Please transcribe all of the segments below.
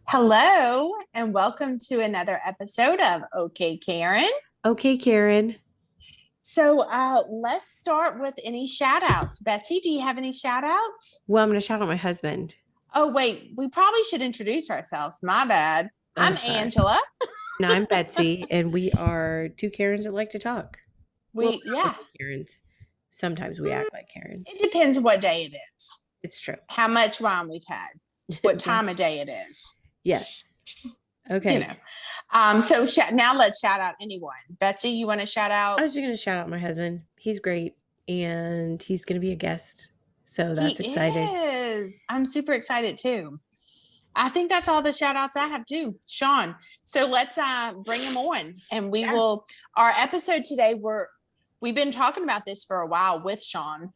Hello, and welcome to another episode of Okay, Karen. Okay, Karen. So let's start with any shout outs. Betsy, do you have any shout outs? Well, I'm going to shout out my husband. Oh, wait, we probably should introduce ourselves. My bad. Oh, I'm sorry. Angela. And I'm Betsy, and we are two Karens that like to talk. Yeah, Karens. Sometimes we act like Karens. it depends what day it is, It's true. how much wine we've had, what time of day it is. Yes. Okay. You know. So now let's shout out anyone. Betsy, you want to shout out? I was just going to shout out my husband. He's great, and he's going to be a guest. So that's exciting. Is. I'm super excited too. I think that's all the shout outs I have too, Sean. So let's bring him on, and we will. Our episode today, we've been talking about this for a while with Sean,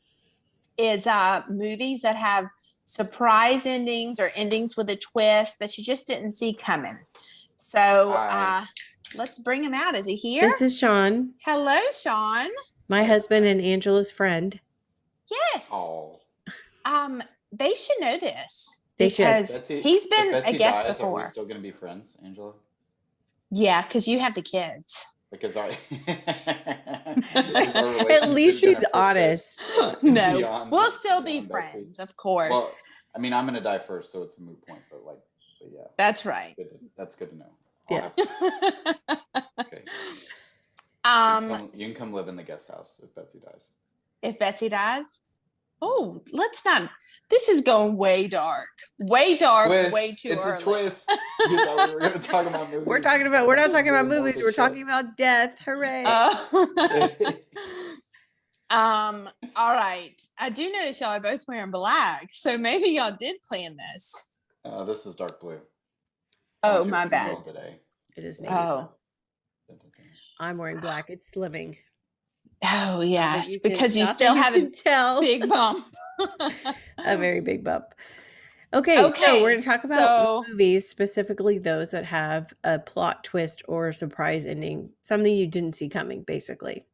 is movies that have surprise endings or endings with a twist that you just didn't see coming. So let's bring him out. Is he here? This is Sean. Hello, Sean. My husband and Angela's friend. Yes. Oh. They should know this. They should. He's been a guest before. Are we still going to be friends, Angela? Yeah, because you have the kids. Because At least she's honest. No, we'll still be friends, of course. Well, I mean, I'm going to die first, so it's a moot point. But yeah. That's right. That's good to know. Yeah. Okay. You can come live in the guest house if Betsy dies. If Betsy dies? Oh, let's not. This is going way dark. Way dark, twist. Way too it's early. A twist. You thought we were going to talk about movies. We're not talking about movies. We're talking about death. Hooray. All right. I do notice y'all are both wearing black, so maybe y'all did plan this. This is dark blue. Oh, my bad. Today. It is navy. Oh. I'm wearing black. It's slimming. Oh, yes, because you still have a big bump. A very big bump. Okay, so we're going to talk about movies, specifically those that have a plot twist or a surprise ending, something you didn't see coming, basically.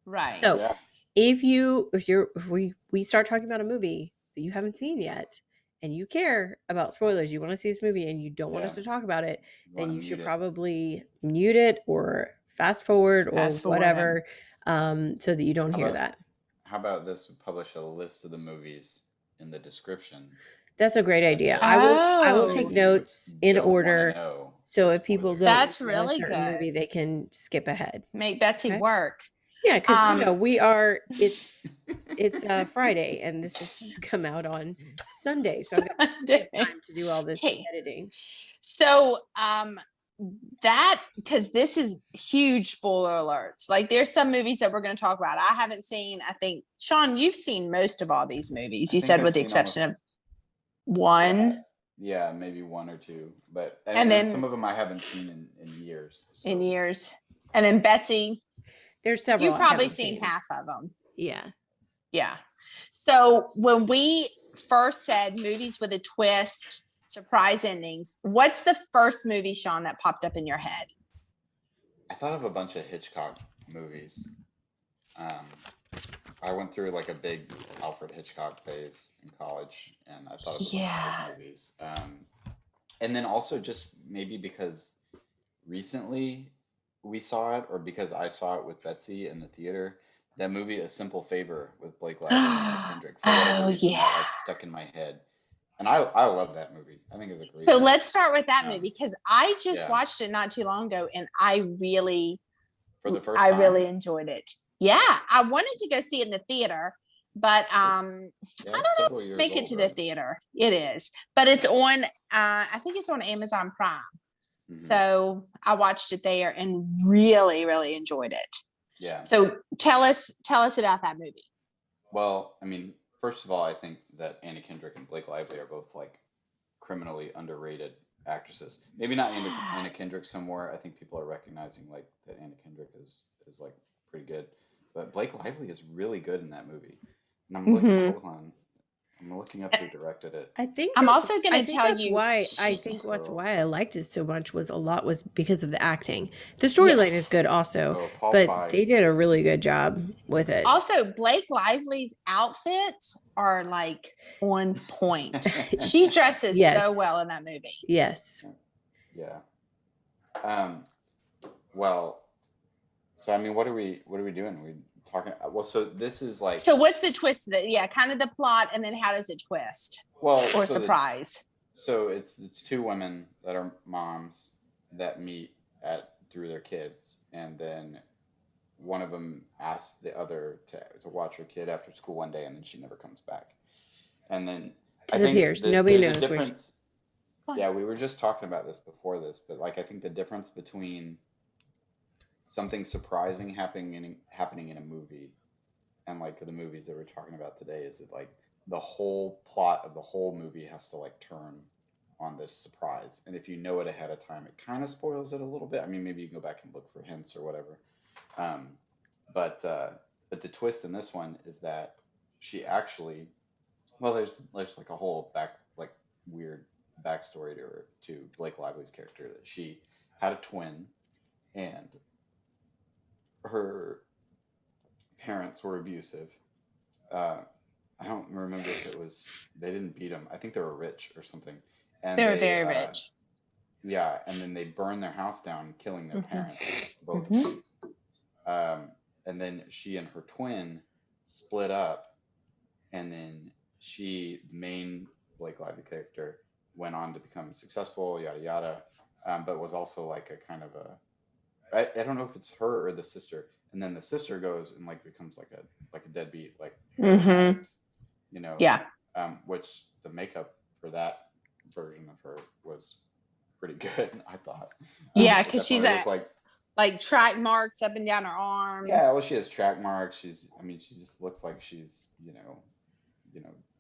Right. So if we start talking about a movie that you haven't seen yet, and you care about spoilers, you want to see this movie and you don't want us to talk about it, then you should probably mute it or fast forward or whatever, so that you don't hear that. How about this? Publish a list of the movies in the description. That's a great idea. I will take notes in order. So if people don't that's really good movie, they can skip ahead. Make Betsy work. Yeah, because we are. It's Friday, and this is going to come out on Sunday, so I'm going to have time to do all this editing. So that, because this is huge spoiler alerts. Like, there's some movies that we're going to talk about. I haven't seen. I think Sean, you've seen most of all these movies. You said with the exception of one. Yeah, maybe one or two, but and then some of them I haven't seen in years. So. In years, and then Betsy. There's several. You've probably seen half of them. Yeah. Yeah. So when we first said movies with a twist, surprise endings, what's the first movie, Sean, that popped up in your head? I thought of a bunch of Hitchcock movies. I went through like a big Alfred Hitchcock phase in college, and I thought of those movies. And then also just maybe because recently we saw it, or because I saw it with Betsy in the theater, that movie A Simple Favor with Blake Lively and Anna Kendrick. That stuck in my head, and I love that movie. I think it's a great movie. Let's start with that movie, because I just watched it not too long ago, and I really really enjoyed it. Yeah, I wanted to go see it in the theater, but I don't know if make it to the theater. It is, but it's on I think it's on Amazon Prime. So I watched it there and really, really enjoyed it. Yeah. So tell us about that movie. Well, I mean, first of all, I think that Anna Kendrick and Blake Lively are both like criminally underrated actresses. Maybe not Anna Kendrick somewhere. I think people are recognizing like that Anna Kendrick is like pretty good, but Blake Lively is really good in that movie. And I'm looking up who directed it. I think I'm also going to tell you why why I liked it so much was because of the acting. The storyline is good also, but they did a really good job with it. Also, Blake Lively's outfits are like on point. She dresses so well in that movie. Yes. Yeah. Well, so I mean, what are we doing? We talking? Well, so this is like. So what's the twist? Kind of the plot, and then how does it twist? Well, or surprise. So it's two women that are moms that meet through their kids, and then one of them asks the other to watch her kid after school one day, and then she never comes back, and then disappears. Nobody knows. Difference. Yeah, we were just talking about this before this, but like I think the difference between something surprising happening in a movie and like the movies that we're talking about today is that like the whole plot of the whole movie has to like turn on this surprise, and if you know it ahead of time, it kind of spoils it a little bit. I mean, maybe you can go back and look for hints or whatever, but the twist in this one is that she actually, well, there's like a whole weird backstory to Blake Lively's character, that she had a twin and her parents were abusive. I don't remember if it was, they didn't beat them. I think they were rich or something. And they were very rich. Yeah, and then they burned their house down, killing their parents, both of them. And then she and her twin split up, and then the main Blake Lively character, went on to become successful, yada yada, but was also like a kind of I don't know if it's her or the sister, and then the sister goes and like becomes like a deadbeat, like you know, which the makeup for that version of her was pretty good, I thought. Yeah, because she's like track marks up and down her arm. Yeah, well, she has track marks. She just looks like she's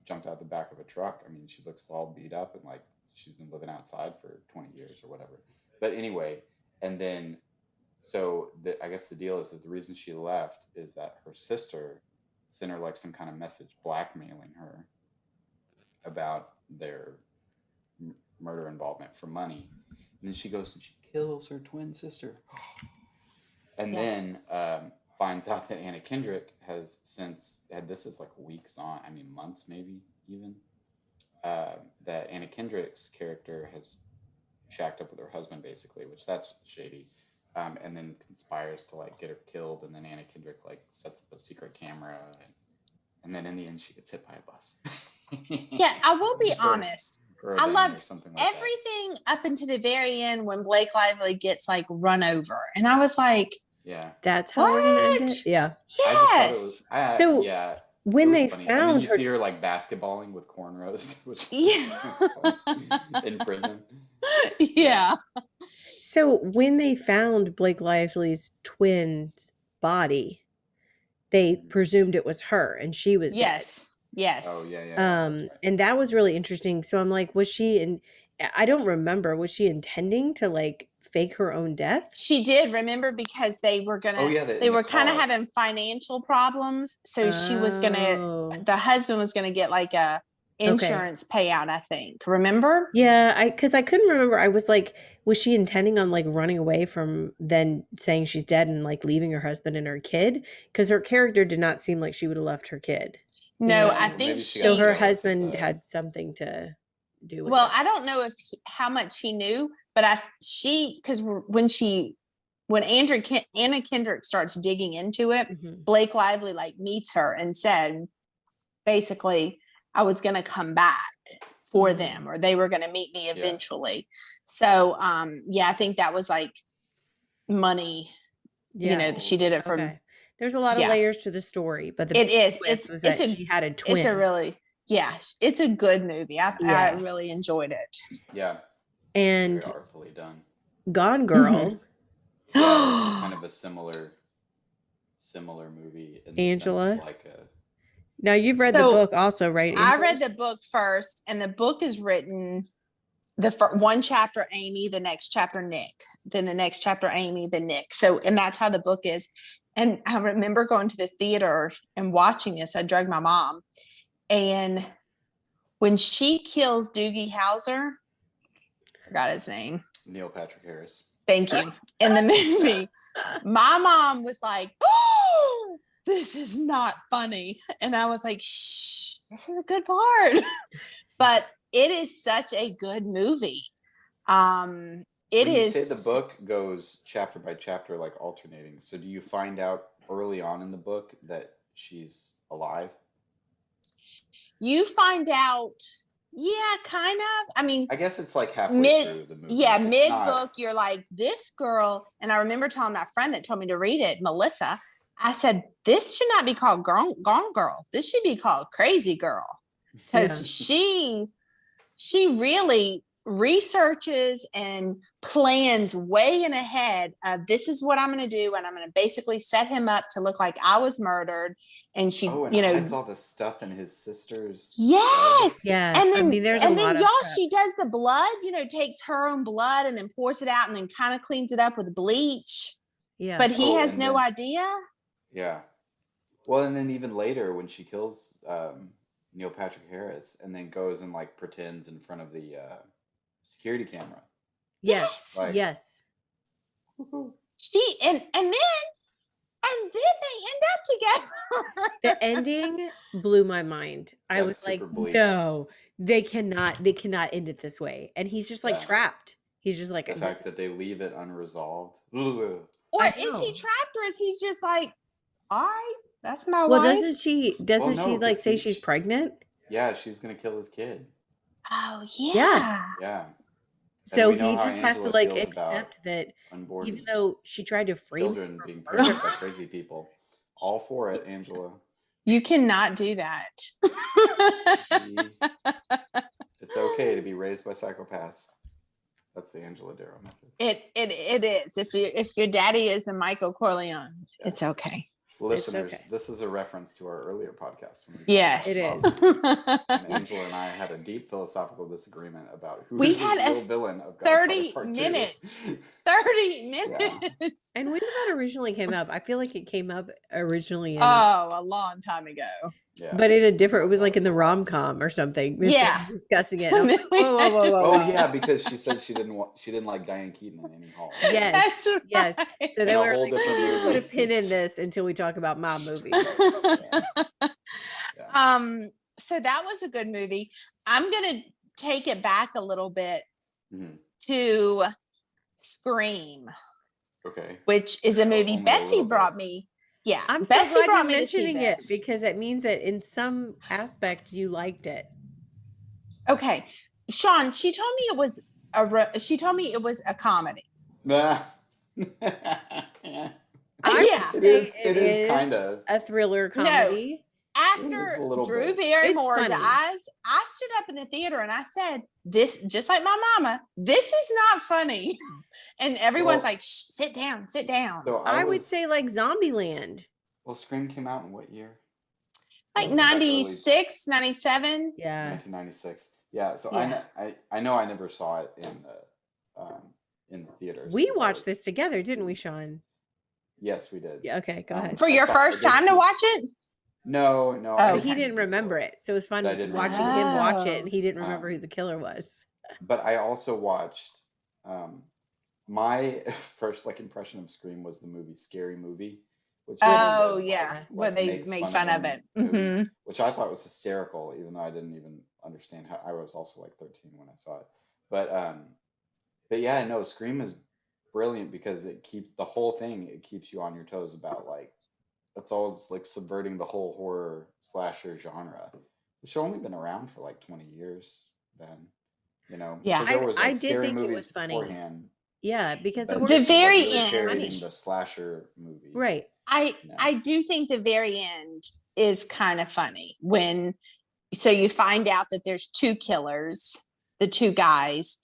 jumped out the back of a truck. I mean, she looks all beat up and like she's been living outside for 20 years or whatever. But anyway, and then so I guess the deal is that the reason she left is that her sister sent her like some kind of message blackmailing her about their murder involvement for money, and then she goes and she kills her twin sister, and then finds out that Anna Kendrick has since had, this is like weeks on, I mean months maybe even, that Anna Kendrick's character has shacked up with her husband basically, which that's shady, and then conspires to like get her killed, and then Anna Kendrick like sets up a secret camera, and then in the end she gets hit by a bus. Yeah, I will be honest. I love everything up until the very end when Blake Lively gets like run over, and I was like, yeah, that's how we're gonna end it. Yeah. Yes. When they funny. found and then you her, see her like basketballing with cornrows, which in prison. Yeah. So when they found Blake Lively's twin's body, they presumed it was her, and she was dead. Yes. Oh yeah. And that was really interesting. So I'm like, was she I don't remember. Was she intending to like fake her own death? She did, remember, because they were gonna. They were kind of having financial problems, so she was gonna. The husband was gonna get like a insurance payout, I think. Remember? Yeah, because I couldn't remember. I was like, was she intending on like running away from then saying she's dead and like leaving her husband and her kid? Because her character did not seem like she would have left her kid. No, I think so. Her husband had something to do with it. I don't know how much he knew, but because when Anna Kendrick starts digging into it, Blake Lively like meets her and said, basically, I was going to come back for them, or they were going to meet me eventually. So, I think that was like money. She did it from. There's a lot of layers to the story, but it is. She had a twin. It's a really, it's a good movie. I really enjoyed it. Yeah. And very artfully done. Gone Girl. Kind of a similar movie. In Angela. The now you've read the book also, right? I read the book first, and the book is written. One chapter Amy, the next chapter Nick, then the next chapter Amy, then Nick. So, and that's how the book is. And I remember going to the theater and watching this. I dragged my mom, and when she kills Doogie Howser, I forgot his name. Neil Patrick Harris. Thank you. In the movie, my mom was like, "Oh, this is not funny," and I was like, "Shh, this is a good part." But it is such a good movie. it When you is. say the book goes chapter by chapter, like alternating, so do you find out early on in the book that she's alive? You find out, yeah, kind of. I mean, I guess it's like halfway through the movie. Yeah, It's mid not- book, you're like, this girl, and I remember telling my friend that told me to read it, Melissa, I said, this should not be called Gone Girl. This should be called Crazy Girl. Because she really researches and plans way in ahead of this is what I'm going to do, and I'm going to basically set him up to look like I was murdered. And she, hides all the stuff in his sister's yes, blood. Yeah, and then I mean, there's a lot of y'all, prep. she does the blood, takes her own blood and then pours it out and then kind of cleans it up with bleach. Yeah, but he has no idea. Yeah, well, and then even later when she kills Neil Patrick Harris and then goes and like pretends in front of the security camera. Yes, Like, yes. She and then they end up together. The ending blew my mind. I was like, bleak. no, they cannot end it this way. And he's just like trapped. He's just like the fact that they leave it unresolved. Or is he trapped, or is he just like, all right, that's my wife? Well, doesn't she like say she's pregnant? Yeah, she's gonna kill his kid. Oh yeah. Yeah. So he just has to like accept that even though she tried to free children being pregnant by crazy people. All for it, Angela. You cannot do that. It's okay to be raised by psychopaths. That's the Angela Darrow method. It is. If your daddy is a Michael Corleone, it's okay. Listeners, this is a reference to our earlier podcast. Yes, it is. And Angela and I had a deep philosophical disagreement about who we is had the real villain of 30 minutes. 30 minutes. Yeah. And when did that originally came up? I feel like it came up originally in a long time ago. Yeah. But in a different, it was like in the rom-com or something. Discussing it. Like, whoa. Yeah, because she said she didn't like Diane Keaton in Annie Hall. Yes. Right. Yes. So they were like, we'll put a pin in this until we talk about my movie. So that was a good movie. I'm gonna take it back a little bit to Scream. Okay. Which is a movie Betsy brought me. Yeah, I'm Betsy so glad brought you're me mentioning to see it this. because it means that in some aspect you liked it. Okay, Sean, she told me it was a comedy. Yeah. It is kind of a thriller comedy. After Drew Barrymore dies, I stood up in the theater and I said, "This, just like my mama, this is not funny." And everyone's like, "Shh, sit down, sit down." So I would say like Zombieland. Well, Scream came out in what year? Like 96, 97. Yeah. 1996. Yeah. So I know I never saw it in the theaters. We watched this together, didn't we, Sean? Yes, we did. Yeah. Okay, go ahead. For your first time to watch it? No. Oh, he didn't remember it, so it was fun watching him watch it, and he didn't remember who the killer was. But I also watched. My first impression of Scream was the movie Scary Movie. Which when they make fun of it, movie, which I thought was hysterical, even though I didn't even understand how. I was also like 13 when I saw it, but yeah, no, Scream is brilliant because it keeps the whole thing. It keeps you on your toes about it's always like subverting the whole horror slasher genre, which had only been around for like 20 years then, Yeah, I did think it was funny. Yeah, because the very end, the slasher movie, right? I do think the very end is kind of funny so you find out that there's two killers, the two guys,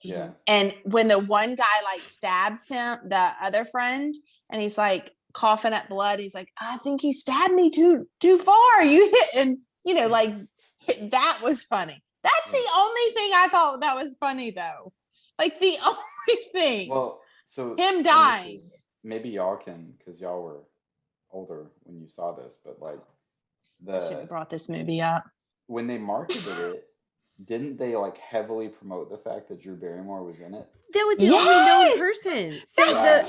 and when the one guy stabs him, the other friend, and he's like coughing up blood, he's like, I think you stabbed me too far, you hit, and that was funny. That's the only thing I thought that was funny, though, the only thing. Well, so him dying, maybe y'all can, because y'all were older when you saw this, but I should have brought this movie up. When they marketed it, didn't they heavily promote the fact that Drew Barrymore was in it? That was the only known person. So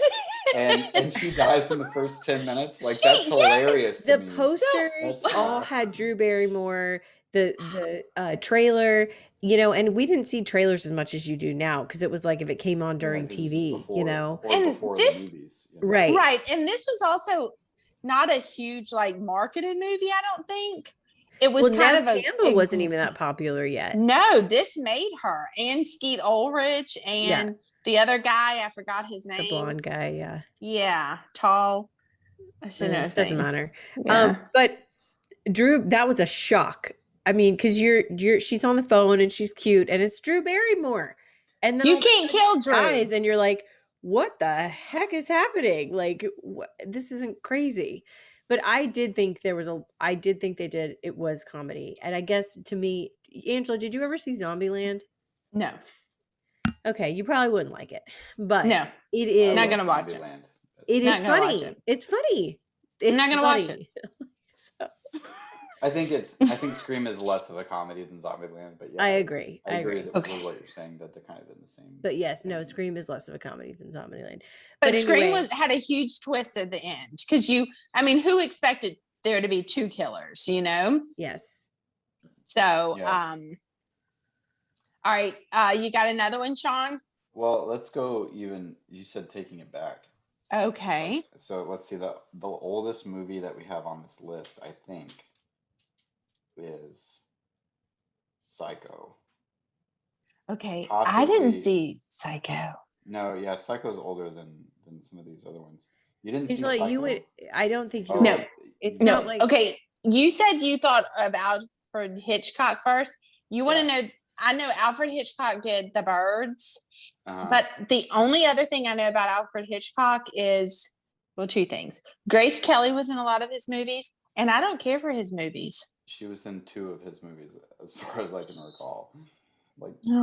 and she dies in the first 10 minutes. That's hilarious. The posters all had Drew Barrymore. the trailer, you know, and we didn't see trailers as much as you do now because it was like if it came on during TV, you know. And before this, the movies, you know? right, and this was also not a huge like marketed movie. I don't think it was kind Nev of Campbell wasn't even that popular yet. No, this made her, and Skeet Ulrich, and the other guy, I forgot his name. The blonde guy, yeah, tall. I should know. Doesn't matter. Yeah. But Drew, that was a shock. I mean, because she's on the phone and she's cute, and it's Drew Barrymore, and then you can't kill Drew, guys, and you're like, what the heck is happening? Like, this isn't crazy. But I did think they did. It was comedy, and I guess to me, Angela, did you ever see Zombieland? No. Okay, you probably wouldn't like it, but no, it is not gonna watch it. It is funny. It's funny. I'm not gonna watch it. So. I think Scream is less of a comedy than Zombieland, but yeah, I agree. I agree with okay. what you're saying, that they're kind of in the same. But yes, no, Scream is less of a comedy than Zombieland. But Scream had a huge twist at the end because who expected there to be two killers, you know? Yes. So, all right, you got another one, Sean? Well, let's go even. You said taking it back. Okay. So let's see. The oldest movie that we have on this list, I think, is Psycho. Okay, Possibly, I didn't see Psycho. No, yeah, Psycho's older than some of these other ones. You didn't see Psycho? You would. I don't think you. No, it's not like. Okay, you said you thought of Alfred Hitchcock first. You want to know? I know Alfred Hitchcock did The Birds, but the only other thing I know about Alfred Hitchcock is, well, two things. Grace Kelly was in a lot of his movies, and I don't care for his movies. She was in 2 of his movies, as far as I can recall.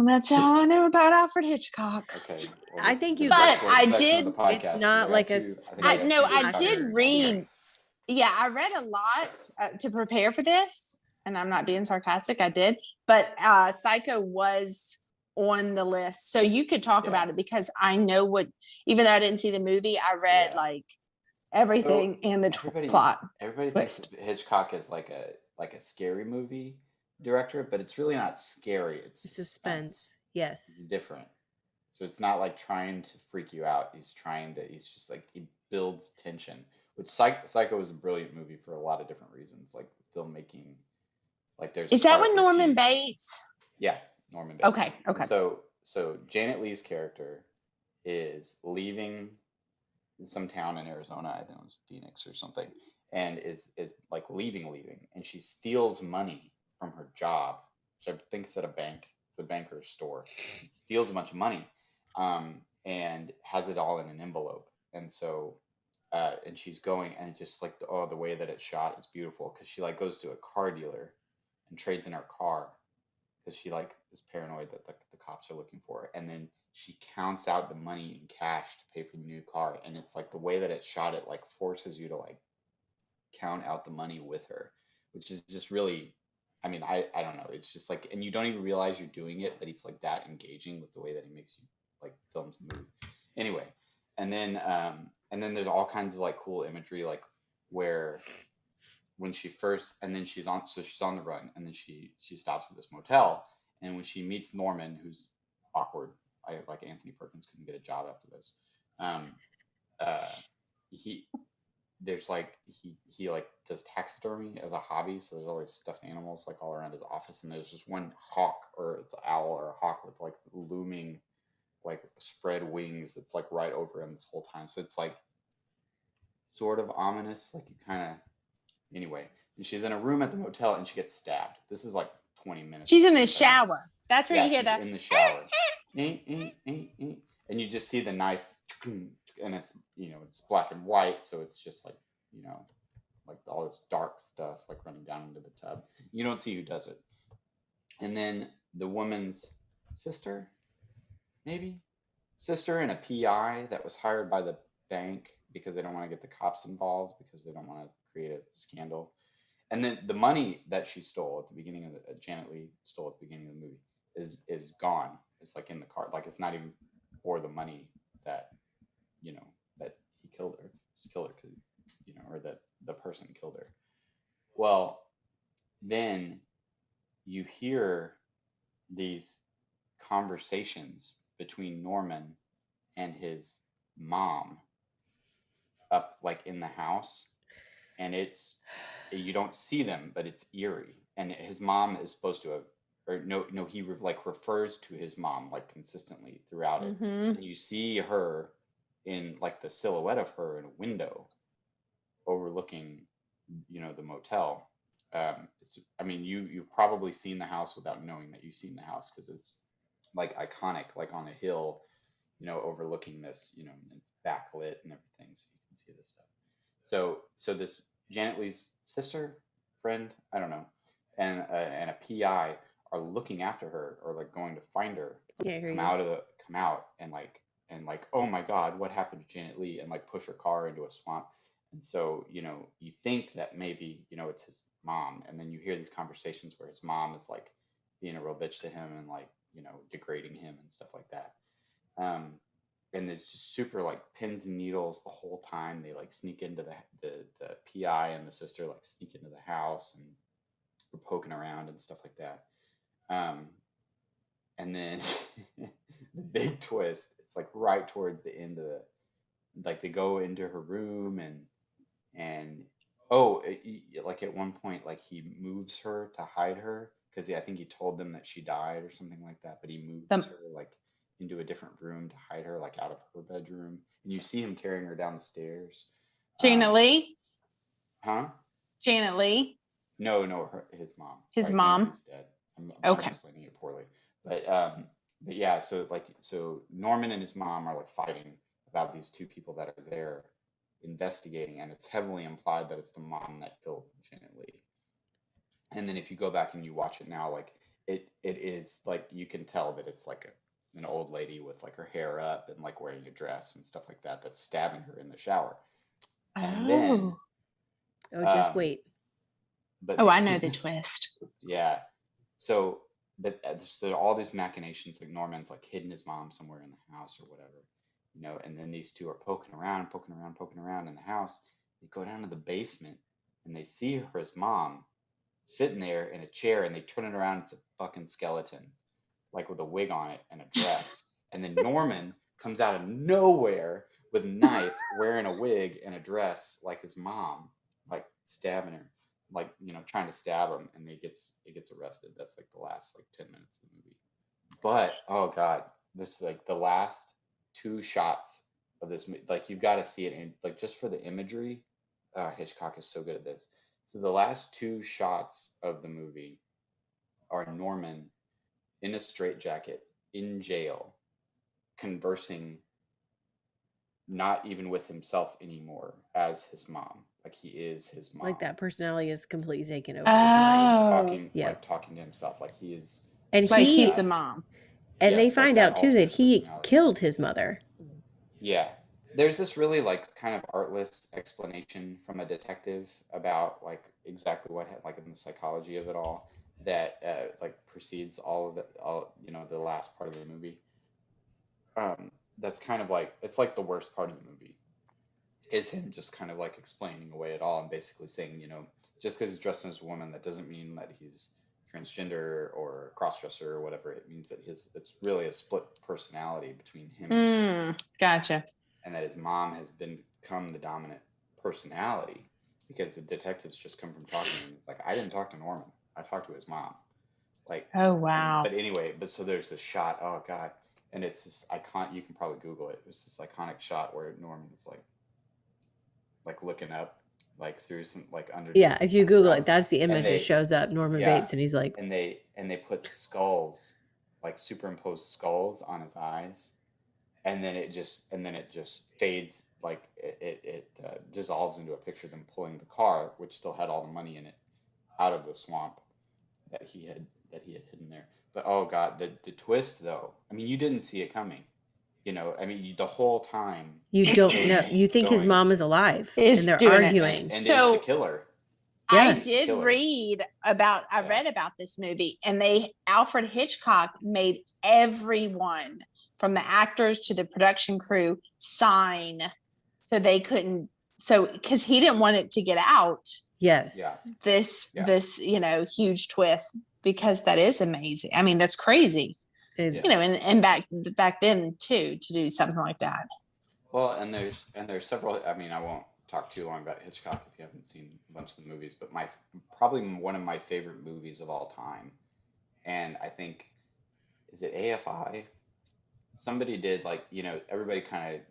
That's all I know about Alfred Hitchcock. Okay. Well, I think you. But I did. It's not like a. I did read. Yeah, I read a lot to prepare for this, and I'm not being sarcastic. I did, but Psycho was on the list, so you could talk about it because I know what. Even though I didn't see the movie, I read like everything and the plot. Everybody thinks Hitchcock is like a scary movie director, but it's really not scary. It's suspense. Yes, it's different. So it's not like trying to freak you out. He's just like, he builds tension. Which Psycho is a brilliant movie for a lot of different reasons, like filmmaking. Like there's. Is that with Norman Bates? Yeah, Norman Bates. Okay. So Janet Leigh's character is leaving some town in Arizona, I think it was Phoenix or something, and is like leaving, and she steals money from her job, which I think is at a bank. It's a banker's store. Steals a bunch of money, and has it all in an envelope. And so, and she's going, and just like the way that it's shot is beautiful, because she like goes to a car dealer and trades in her car because she like is paranoid that the cops are looking for her, and then she counts out the money in cash to pay for the new car. And it's like the way that it's shot, it like forces you to like count out the money with her, which is just really, I mean, I don't know. It's just like, and you don't even realize you're doing it, but he's like that engaging with the way that he makes you like films the movie. Anyway, and then there's all kinds of like cool imagery, like where when she first, and then she's on the run, and then she stops at this motel, and when she meets Norman, who's awkward, like Anthony Perkins couldn't get a job after this. There's like he like does taxidermy as a hobby, so there's all these stuffed animals like all around his office, and there's just one hawk, or it's an owl or a hawk with like looming like spread wings that's like right over him this whole time. So it's like sort of ominous, like you kind of, anyway. And she's in a room at the motel and she gets stabbed. This is like 20 minutes. She's in the shower. That's where you hear that. In the shower. And you just see the knife, and it's, it's black and white, so it's just like, like all this dark stuff like running down into the tub. You don't see who does it. And then the woman's sister and a PI that was hired by the bank because they don't want to get the cops involved, because they don't want to create a scandal. And then the money that she stole at the beginning of Janet Leigh stole at the beginning of the movie is gone. It's like in the car. Like it's not even for the money that, that he killed her. Just killed her because, or that the person killed her. Well, then you hear these conversations between Norman and his mom up like in the house, and you don't see them, but it's eerie. And his mom is supposed to have, or no, he like refers to his mom like consistently throughout it, Mm-hmm. and you see her in like the silhouette of her in a window overlooking, the motel. I mean, you've probably seen the house without knowing that you've seen the house because it's like iconic, like on a hill, overlooking this, and it's backlit and everything, so you can see this stuff. So this Janet Leigh's sister, friend, I don't know, and a PI are looking after her or like going to find her, come out and like, oh my God, what happened to Janet Leigh, and like push her car into a swamp. And so, you think that maybe, it's his mom, and then you hear these conversations where his mom is like being a real bitch to him and like, degrading him and stuff like that. And it's just super like pins and needles the whole time. They like sneak into the PI and the sister like sneak into the house and we're poking around and stuff like that. And then the big twist, it's like right towards the end of like they go into her room and like at one point like he moves her to hide her because I think he told them that she died or something like that, but he moves her like into a different room to hide her like out of her bedroom, and you see him carrying her down the stairs. Janet Leigh? Huh? Janet Leigh? No, his mom. His mom? He's dead. I'm okay. explaining it poorly, but yeah, so Norman and his mom are like fighting about these two people that are there investigating, and it's heavily implied that it's the mom that killed Janet Leigh. And then if you go back and you watch it now, like it is like you can tell that it's like an old lady with like her hair up and like wearing a dress and stuff like that that's stabbing her in the shower. And then just wait. But I know the twist. Yeah. So but there are all these machinations, like Norman's like hidden his mom somewhere in the house or whatever, and then these two are poking around in the house. They go down to the basement and they see his mom sitting there in a chair, and they turn it around. It's a fucking skeleton, like with a wig on it and a dress. And then Norman comes out of nowhere with a knife, wearing a wig and a dress like his mom, like stabbing her, like trying to stab him, and he gets arrested. That's like the last like 10 minutes of the movie. But oh god, this like the last two shots of this, like you've got to see it, and like just for the imagery, Hitchcock is so good at this. So the last two shots of the movie are Norman in a straitjacket in jail, conversing not even with himself anymore as his mom. Like he is his mom. Like that personality is completely taken over his mind. Talking to himself like he is. And like he's the mom. And they find out too that he killed his mother. Yeah. There's this really like kind of artless explanation from a detective about like exactly what like in the psychology of it all that like precedes the last part of the movie. That's kind of like, it's like the worst part of the movie is him just kind of like explaining away it all and basically saying, just because he's dressed as a woman, that doesn't mean that he's transgender or a crossdresser or whatever. It means that it's really a split personality between him. Gotcha. And that his mom has become the dominant personality, because the detectives just come from talking to him. It's like, I didn't talk to Norman. I talked to his mom. Like, oh wow. But anyway, so there's this shot. Oh god, and it's this icon. You can probably Google it. It's this iconic shot where Norman's like looking up, like through some like under. Yeah, if you Google it, that's the image that shows up. Norman Bates, and he's like, and they put skulls, like superimposed skulls on his eyes. And then it just fades, like it dissolves into a picture of them pulling the car, which still had all the money in it, out of the swamp that he had hidden there. But oh god, the twist though. I mean, you didn't see it coming. I mean, the whole time you don't know. You think his mom is alive, and they're arguing. And so the killer. I did read about. I read about this movie, and Alfred Hitchcock made everyone, from the actors to the production crew, sign so they couldn't. So because he didn't want it to get out. Yes. This huge twist. because that is amazing. I mean, that's crazy. You know, and back then too, to do something like that. Well, and there's several. I mean, I won't talk too long about Hitchcock if you haven't seen a bunch of the movies, but probably one of my favorite movies of all time, and I think, is it AFI? Somebody did, like, everybody kind of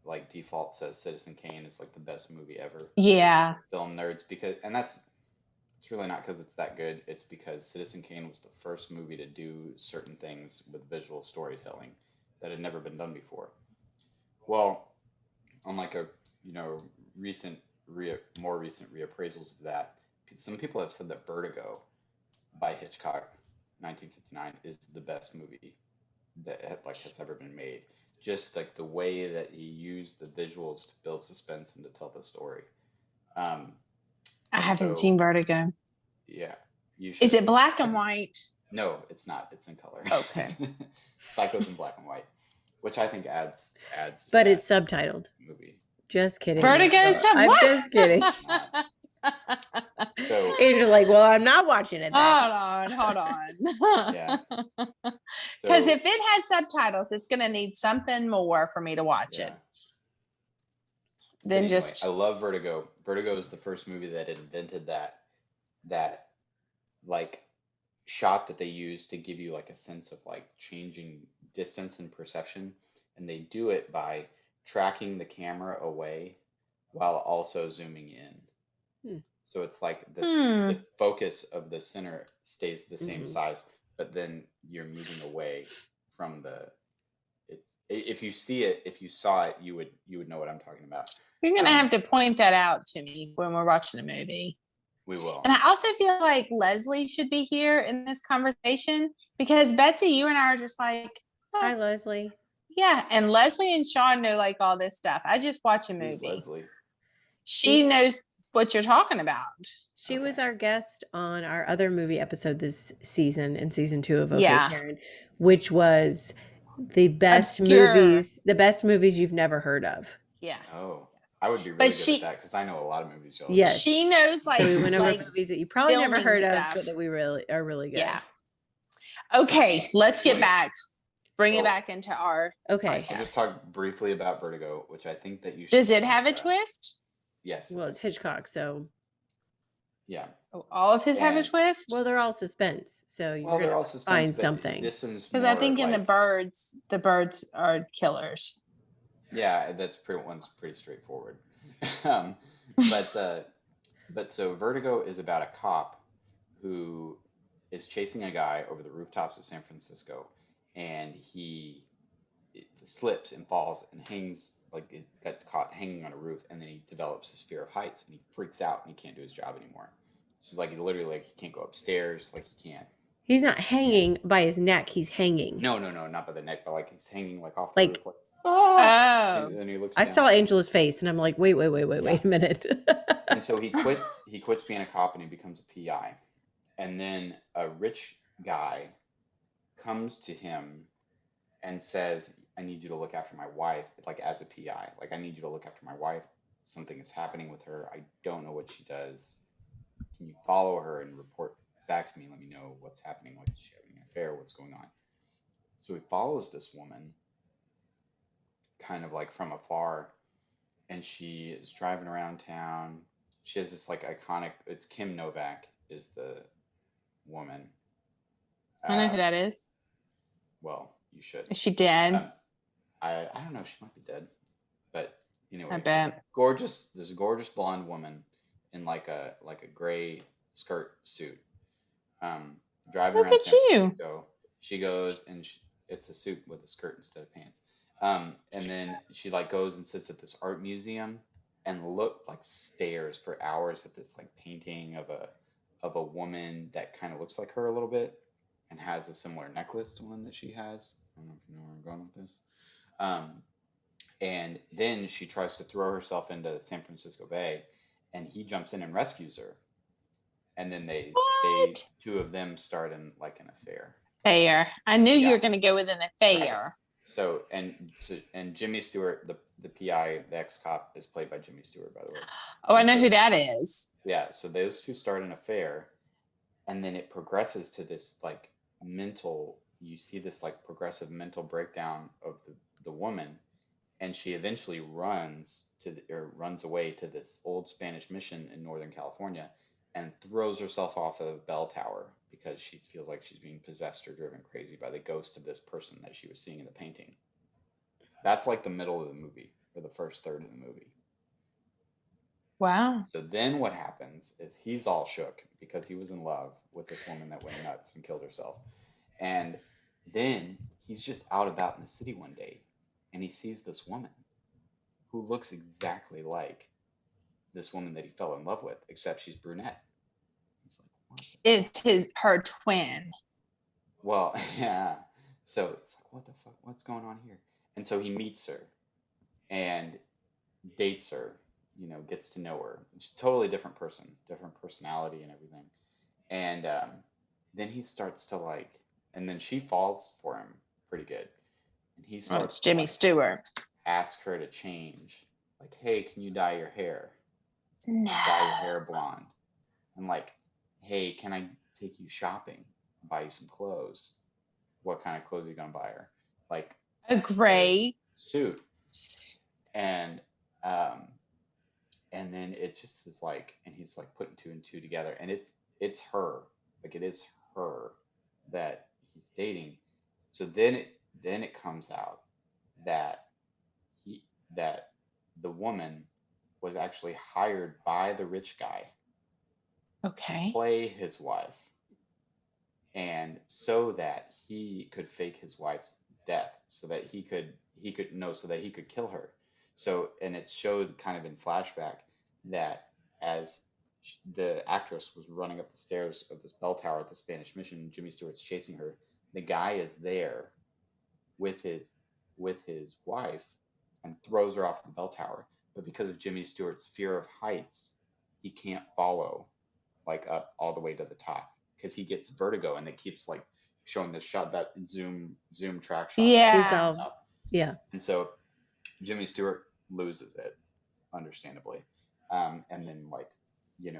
like default says Citizen Kane is like the best movie ever. Yeah. Film nerds, because, and it's really not because it's that good. It's because Citizen Kane was the first movie to do certain things with visual storytelling that had never been done before. Well, on like a more recent reappraisals of that, some people have said that Vertigo by Hitchcock, 1959, is the best movie that has ever been made. Just like the way that he used the visuals to build suspense and to tell the story. I haven't seen Vertigo. Yeah, you should. Is it black and white? No, it's not. It's in color. Okay. Psycho's in black and white, which I think adds. But it's subtitled. Movie. Just kidding. Vertigo's I'm just kidding. So Angel's like, well, I'm not watching it. Hold on. Yeah. Because if it has subtitles, it's going to need something more for me to watch it. Then anyway, I love Vertigo. Vertigo is the first movie that invented that like shot that they use to give you like a sense of like changing distance and perception, and they do it by tracking the camera away while also zooming in. So it's like the focus of the center stays the same size, but then you're moving away from if you saw it, you would know what I'm talking about. You're going to have to point that out to me when we're watching a movie. We will. And I also feel like Leslie should be here in this conversation, because Betsy, you and I are just like, hi, Leslie. Yeah, and Leslie and Sean know like all this stuff. I just watch a movie. Who's Leslie? She knows what you're talking about. She was our guest on our other movie episode this season, in season 2 of OK Karen, which was the best movies you've never heard of. Yeah. Oh, I would be really good at that, because I know a lot of movies. Yes, she knows. Like, so we went over like movies that you probably never heard of, but that we really are really good. Yeah. Okay, let's get back. Bring it back into our podcast. I'll just talk briefly about Vertigo, which I think that you should. Does it have a twist? Yes. Well, it's Hitchcock, so. Yeah. Oh, all of his have a twist? Well, they're all suspense, so you're going to find something. Because I think in the birds are killers. Yeah, one's pretty straightforward. But so Vertigo is about a cop who is chasing a guy over the rooftops of San Francisco, and he slips and falls and hangs, like, gets caught hanging on a roof, and then he develops this fear of heights, and he freaks out and he can't do his job anymore. So like, he literally, like, he can't go upstairs, like, he can't. He's not hanging by his neck, he's hanging. No, not by the neck, but like he's hanging like off the roof. Like, oh. And he looks I saw Angela's face, and I'm like, wait a minute. And so he quits being a cop, and he becomes a PI. And then a rich guy comes to him and says, I need you to look after my wife, like, as a PI. Like, I need you to look after my wife. Something is happening with her. I don't know what she does. Can you follow her and report back to me? Let me know what's happening. Like, is she having an affair? What's going on? So he follows this woman kind of like from afar, and she is driving around town. She has this like iconic, it's Kim Novak is the woman. I know who that is. Well, you should. Is she dead? I don't know. She might be dead, but anyway, I bet. This gorgeous blonde woman in like a gray skirt suit, driving around San Francisco. She goes, and it's a suit with a skirt instead of pants. And then she like goes and sits at this art museum and stares for hours at this like painting of a woman that kind of looks like her a little bit and has a similar necklace to one that she has. I don't know if you know where I'm going with this. And then she tries to throw herself into San Francisco Bay, and he jumps in and rescues her. And then they two of them start in like an affair. I knew you were going to go with an affair. So Jimmy Stewart, the PI, the ex-cop, is played by Jimmy Stewart, by the way. Oh, I know who that is. Yeah, so those two start an affair, and then it progresses to this like you see this like progressive mental breakdown of the woman, and she eventually runs away to this old Spanish mission in Northern California and throws herself off a bell tower because she feels like she's being possessed or driven crazy by the ghost of this person that she was seeing in the painting. That's like the middle of the movie, or the first third of the movie. Wow. So then what happens is he's all shook because he was in love with this woman that went nuts and killed herself. And then he's just out about in the city one day, and he sees this woman who looks exactly like this woman that he fell in love with, except she's brunette. He's like, what? It is her twin. Well, yeah. So it's like, what the fuck? What's going on here? And so he meets her and dates her, gets to know her. She's a totally different person, different personality and everything. And then he starts to like, and then she falls for him pretty good. And he starts it's Jimmy Stewart. Ask her to change. Like, hey, can you dye your hair? No. Dye your hair blonde. And like, hey, can I take you shopping? Buy you some clothes. What kind of clothes are you gonna buy her? Like a gray suit. And then it just is like, and he's like putting two and two together, and it's her. Like, it is her that he's dating. So then it comes out that the woman was actually hired by the rich guy to play his wife, and so that he could fake his wife's death, so that he could kill her. So, and it showed kind of in flashback that as the actress was running up the stairs of this bell tower at the Spanish mission, and Jimmy Stewart's chasing her, the guy is there with his wife and throws her off the bell tower. But because of Jimmy Stewart's fear of heights, he can't follow like up all the way to the top because he gets vertigo, and it keeps like showing this shot, that zoom track shot. Yeah. And so Jimmy Stewart loses it, understandably. And then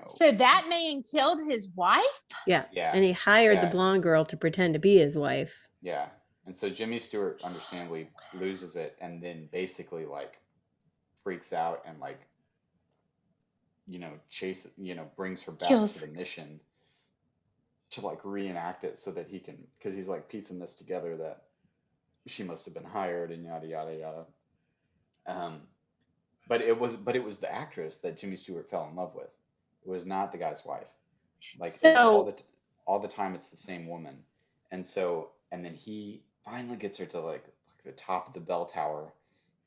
So that man killed his wife? Yeah. And he hired the blonde girl to pretend to be his wife. Yeah. And so Jimmy Stewart understandably loses it, and then basically like freaks out and like brings her back to the mission to like reenact it, so that he can, because he's like piecing this together that she must have been hired and yada yada yada. But it was the actress that Jimmy Stewart fell in love with. It was not the guy's wife. Like, so, all the time it's the same woman. And then he finally gets her to like the top of the bell tower,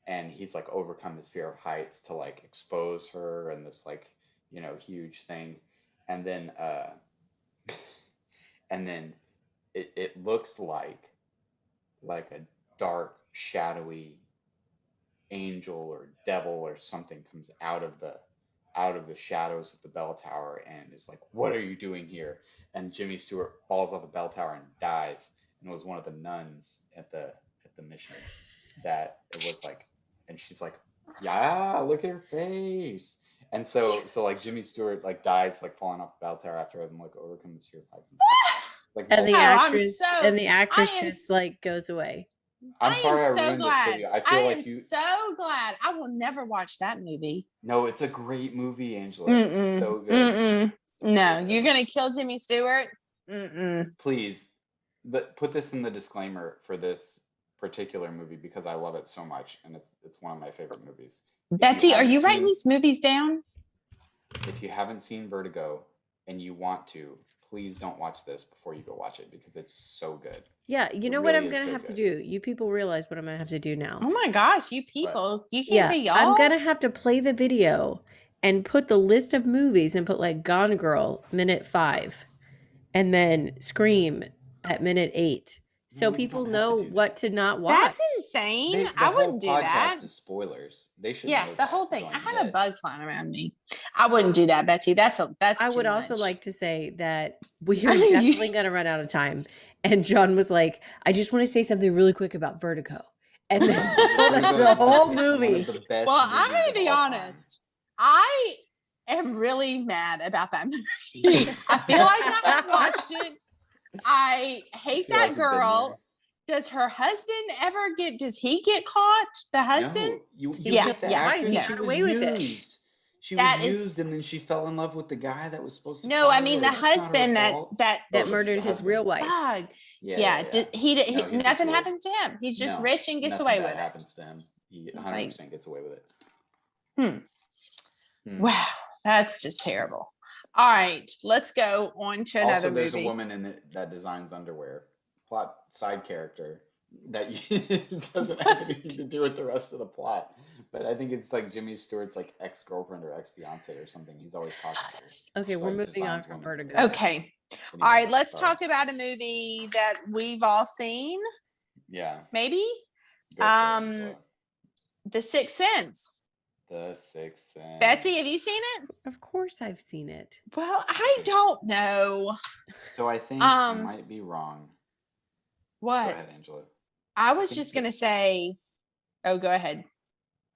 and he's like overcome his fear of heights to like expose her and this like huge thing. And then it looks like a dark, shadowy angel or devil or something comes out of the shadows of the bell tower and is like, "What are you doing here?" And Jimmy Stewart falls off the bell tower and dies. And it was one of the nuns at the mission that it was like, and she's like, "Yeah, look at her face." And so like Jimmy Stewart like dies like falling off the bell tower after having like overcome the fear of heights. Like, and the actress just like goes away. I'm sorry I ruined this for you. I feel like you. So glad. I will never watch that movie. No, it's a great movie, Angela. It's so good. No, you're gonna kill Jimmy Stewart. Please, but put this in the disclaimer for this particular movie because I love it so much, and it's one of my favorite movies. Betsy, are you writing these movies down? If you haven't seen Vertigo and you want to, please don't watch this before you go watch it because it's so good. Yeah, you know what I'm going to have to do? You people realize what I'm going to have to do now. Oh my gosh, you people. You can't say y'all. I'm going to have to play the video and put the list of movies and put like Gone Girl, minute 5, and then Scream at minute 8. So people know what to not watch. That's insane. I wouldn't do that. Is spoilers. They should. Yeah, the whole thing. I had a bug flying around me. I wouldn't do that, Betsy. That's I would also like to say that we are definitely going to run out of time. And John was like, "I just want to say something really quick about Vertigo," and then the whole movie. Well, I'm going to be honest. I am really mad about that movie. I feel like I have watched it. I hate that girl. Does her husband ever does he get caught? The husband? No, Yeah, get the yeah. actress. He She got was away with used. it. She That was is- used, and then she fell in love with the guy that was supposed to. No, I follow mean her. the That's not her husband fault. That Oh, murdered the his husband. real wife. Bug. Yeah. He No, he's nothing good. happens to him. He's just No, rich and gets nothing away bad with it. happens to him. He It's 100% gets away with it. Wow, that's just terrible. All right, let's go on to another Also, there's movie. a woman in it that designs underwear. Plot side character that doesn't have anything to do with the rest of the plot. But I think it's like Jimmy Stewart's like ex-girlfriend or ex-fiance or something. He's always talking to her. Okay, we're Like, moving on designs from women. Vertigo. Okay. Anyway, All right, let's sorry. talk about a movie that we've all seen. Yeah. Maybe. Go for it, Angela. The Sixth Sense. The Sixth Sense. Betsy, have you seen it? Of course I've seen it. Well, I don't know. So I think I might be wrong. What? Go ahead, Angela. I was just going to say, go ahead.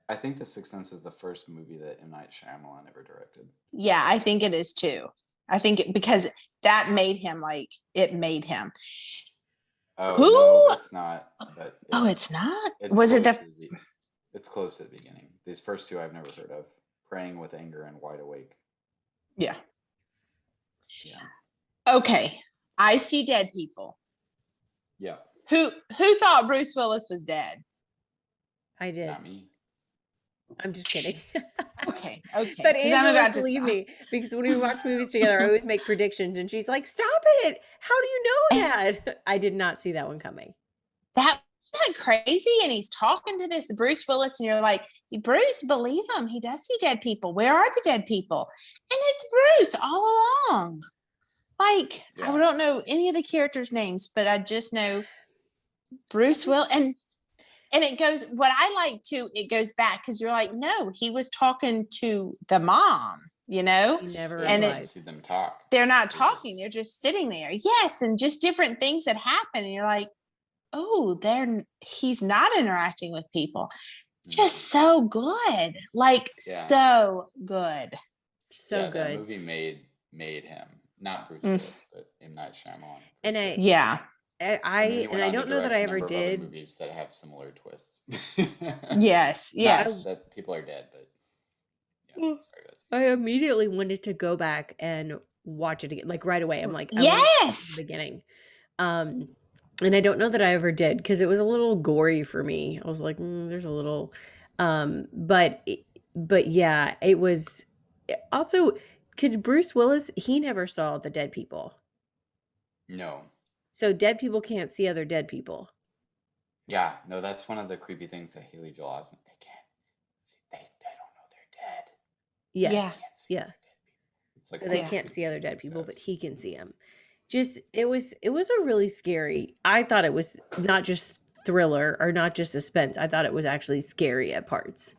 I think The Sixth Sense is the first movie that M. Night Shyamalan ever directed. Yeah, I think it is too. I think because that made him like, it made him. Oh, Who? no, it's not. But It's not? It's Was it close the... to the- It's close to the beginning. These first two I've never heard of. Praying with Anger and Wide Awake. Yeah. Yeah. Okay. I See Dead People. Yeah. Who thought Bruce Willis was dead? I did. Not me. I'm just kidding. Okay. But 'cause Angela, believe me, because when we watch movies together, I always make predictions, and she's like, "Stop it! How do you know that?" I did not see that one coming. That's not crazy. And he's talking to this Bruce Willis, and you're like, Bruce, believe him. He does see dead people. Where are the dead people? And it's Bruce all along. Like, Yeah. I don't know any of the characters' names, but I just know Bruce Will. And it goes, what I like too, it goes back because you're like, no, he was talking to the mom, you know? He never And replies. see them talk. They're not talking. They're just sitting there. Yes. And just different things that happen. And you're like, oh, he's not interacting with people. Just so good. Like, so good. So good. That movie made him. Not Bruce Willis, but M. Night Shyamalan. And I don't know that I ever did. Movies that have similar twists. Yes. Not that people are dead, but yeah. I immediately wanted to go back and watch it again, like right away. I'm like, yes, the beginning. And I don't know that I ever did because it was a little gory for me. I was like, there's a little, but yeah, it was also. Could Bruce Willis? He never saw the dead people. No. So dead people can't see other dead people. Yeah, no, that's one of the creepy things that Haley Joel Osment, they can't see, they don't know they're dead. Yes. Yeah. It's like so they can't see other dead people, but he can see them. Just it was a really scary. I thought it was not just thriller or not just suspense. I thought it was actually scary at parts.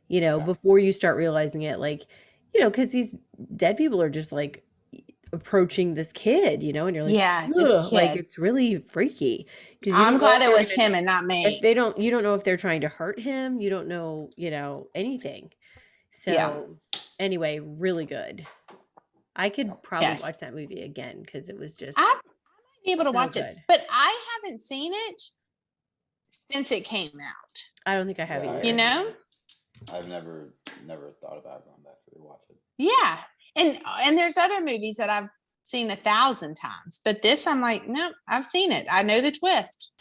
You know, before you start realizing it, like, you know, because these dead people are just like approaching this kid, you know, and you're like, this kid. Like it's really freaky. I'm glad it was him and not me. If you don't know if they're trying to hurt him, you don't know, you know, anything. So anyway, really good. I could probably watch that movie again because it was just. I might be able to watch it, but I haven't seen it since it came out. I don't think I have either. You know, I've never thought about going back to rewatch it. Yeah, and there's other movies that I've seen 1,000 times, but this I'm like, no, I've seen it. I know the twist.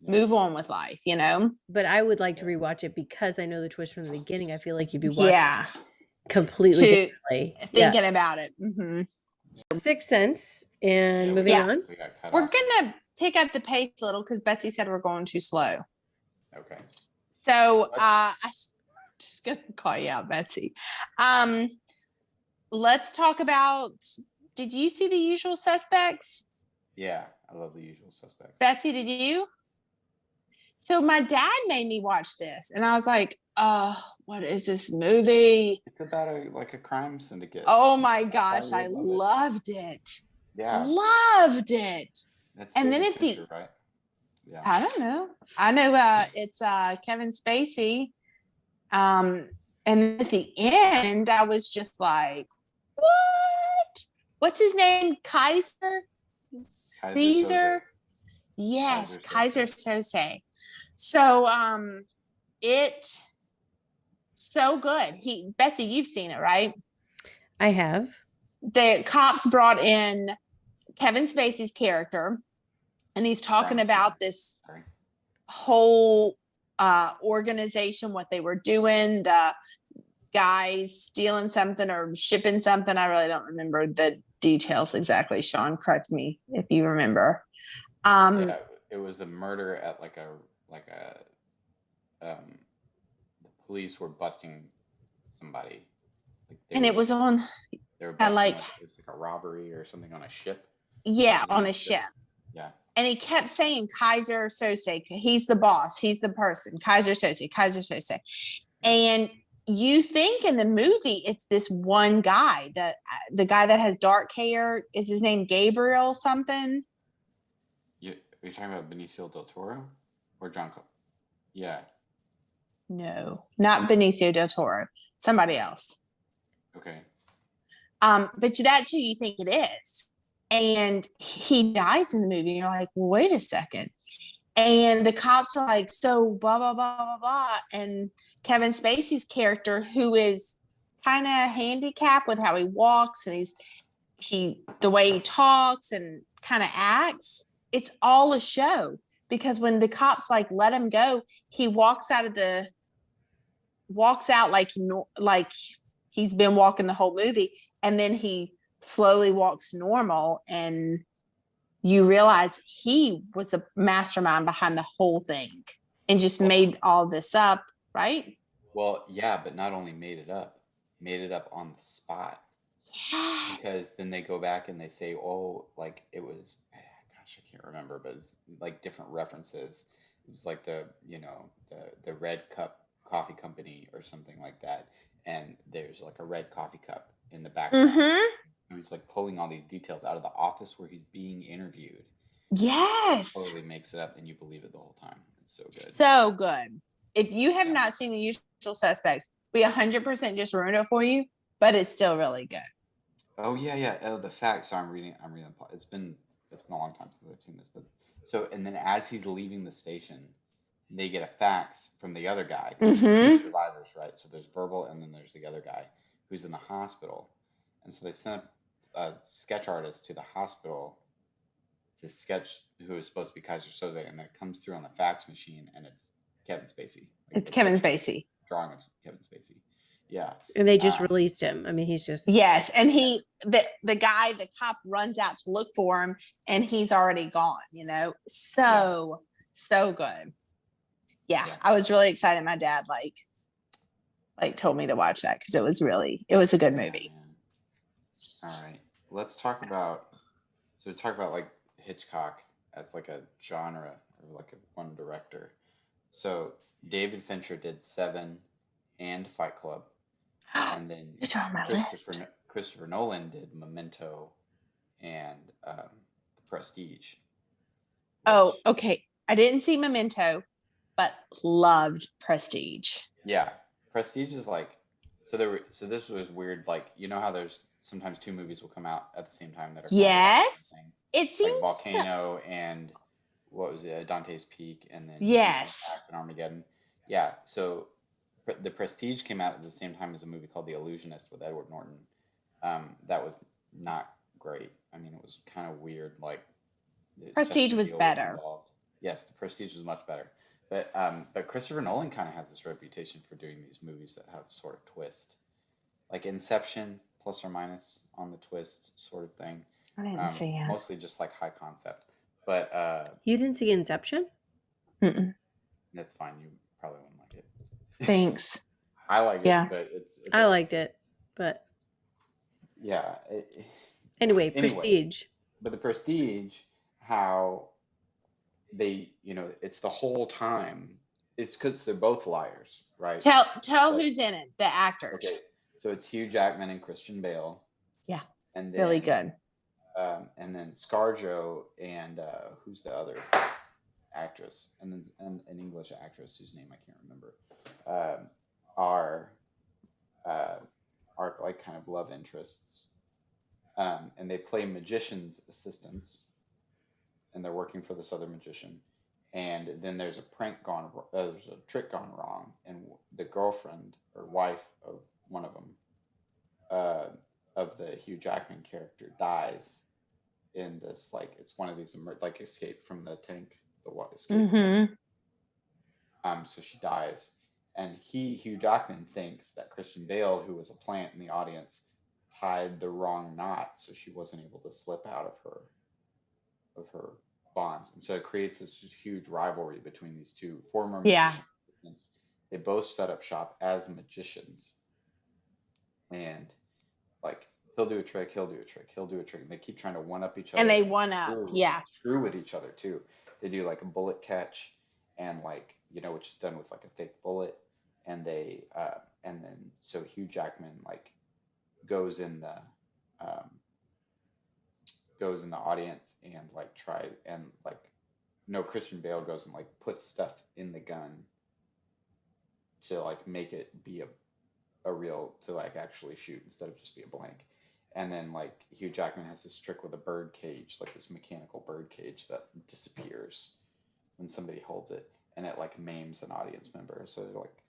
Move on with life, you know. But I would like to rewatch it because I know the twist from the beginning. I feel like you'd be watching completely differently. Thinking about it. Mm-hmm. Sixth Sense, and moving on. We're gonna pick up the pace a little because Betsy said we're going too slow. Okay. So I'm just gonna call you out, Betsy. Let's talk about. Did you see The Usual Suspects? Yeah, I love The Usual Suspects. Betsy, did you? So my dad made me watch this, and I was like, what is this movie? It's about a crime syndicate. Oh my gosh, I loved it. Yeah. Loved it. And then at the right? Yeah. I don't know. I know it's Kevin Spacey. And at the end, I was just like, What? What's his name? Kaiser? Caesar? Yes, Kaiser Sose. So it so good. Betsy, you've seen it, right? I have. The cops brought in Kevin Spacey's character, and he's talking about this whole organization, what they were doing, the guys stealing something or shipping something. I really don't remember the details exactly. Sean, correct me if you remember. Yeah, it was a murder at the police were busting somebody. And it was on they were busting it's like a robbery or something on a ship. Yeah, on a ship. Yeah. And he kept saying Kaiser Sose. He's the boss. He's the person. Kaiser Sose, Kaiser Sose. And you think in the movie it's this one guy, the guy that has dark hair. Is his name Gabriel something? Are you talking about Benicio del Toro or John? Yeah. No, not Benicio del Toro. Somebody else. Okay. But that's who you think it is. And he dies in the movie. And you're like, wait a second. And the cops are like, so blah, blah, blah, blah, blah. And Kevin Spacey's character, who is kind of handicapped with how he walks and the way he talks and kind of acts, it's all a show. Because when the cops like let him go, he walks out like he's been walking the whole movie, and then he slowly walks normal, and you realize he was the mastermind behind the whole thing and just made all this up, right? Well, yeah, but not only made it up on the spot. Yes. Because then they go back and they say, oh, like it was, gosh, I can't remember, but it's like different references. It was like the Red Cup Coffee Company or something like that. And there's like a red coffee cup in the background. And he's like pulling all these details out of the office where he's being interviewed. Yes. Totally makes it up and you believe it the whole time. It's so good. So good. If you have not seen The Usual Suspects, we 100% just ruined it for you, but it's still really good. Oh yeah. Oh, the facts. So I'm reading. It's been a long time since I've seen this, but so and then as he's leaving the station, they get a fax from the other guy. Two survivors, right? So there's verbal, and then there's the other guy who's in the hospital, and so they sent a sketch artist to the hospital to sketch who is supposed to be Kaiser Soze, and then it comes through on the fax machine, and it's Kevin Spacey. It's Kevin Spacey. Drawing of Kevin Spacey. Yeah. And they just released him. I mean, he's just... Yes, and the guy, the cop runs out to look for him, and he's already gone, So good. Yeah, I was really excited. My dad, like told me to watch that because it was a good movie. All right. Let's talk about, like Hitchcock as like a genre or like one director. So David Fincher did Seven and Fight Club. And then these are on my list. Christopher Nolan did Memento and The Prestige. Oh, okay. I didn't see Memento, but loved Prestige. Yeah, Prestige is like so this was weird. Like how there's sometimes two movies will come out at the same time that are yes. It seems like Volcano and what was it, Dante's Peak, and then and Armageddon. Yeah, so. The Prestige came out at the same time as a movie called The Illusionist with Edward Norton. That was not great. I mean, it was kind of weird. Like Prestige was better. Yes, The Prestige was much better. But Christopher Nolan kind of has this reputation for doing these movies that have sort of twist, like Inception, plus or minus on the twist sort of thing. I didn't see it. Mostly just like high concept. But you didn't see Inception? Mm-mm. That's fine. You probably wouldn't like it. Thanks. I like it, but I liked it, but yeah. Anyway, Prestige. But the Prestige, how they, it's the whole time. It's because they're both liars, right? Tell who's in it, the actors. Okay, so it's Hugh Jackman and Christian Bale. Yeah, and then, really good. And then ScarJo and who's the other actress, and then an English actress whose name I can't remember, are are like kind of love interests. And they play magician's assistants, and they're working for this other magician. And then there's there's a trick gone wrong, and the girlfriend or wife of one of them, of the Hugh Jackman character, dies in this, like, it's one of these like escape from the tank, escape. So she dies, and Hugh Jackman thinks that Christian Bale, who was a plant in the audience, tied the wrong knot, so she wasn't able to slip out of her bonds, and so it creates this huge rivalry between these two former magicians. They both set up shop as magicians, and like he'll do a trick, he'll do a trick, he'll do a trick, and they keep trying to one up each other. And they one up, screw with each other too. They do like a bullet catch, and like, which is done with like a fake bullet, and they and then so Hugh Jackman like goes in the audience and like Christian Bale goes and like puts stuff in the gun to like make it be a real, to like actually shoot instead of just be a blank. And then like Hugh Jackman has this trick with a bird cage, like this mechanical bird cage that disappears when somebody holds it, and it like maims an audience member, so they're like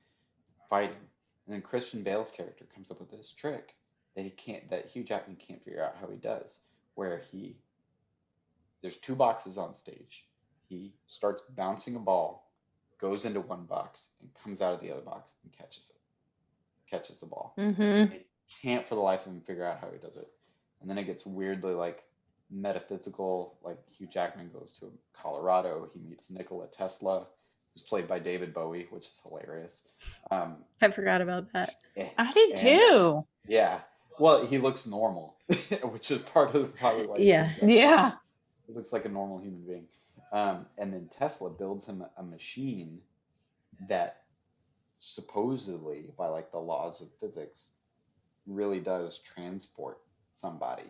fighting. And then Christian Bale's character comes up with this trick that Hugh Jackman can't figure out how he does, where there's two boxes on stage. He starts bouncing a ball, goes into one box, and comes out of the other box and catches the ball. He can't for the life of him figure out how he does it. And then it gets weirdly like metaphysical, like Hugh Jackman goes to Colorado, he meets Nikola Tesla, who's played by David Bowie, which is hilarious. I forgot about that. I did too. Yeah. Well, he looks normal, which is probably why. Yeah. He looks like a normal human being. And then Tesla builds him a machine that supposedly, by like the laws of physics, really does transport somebody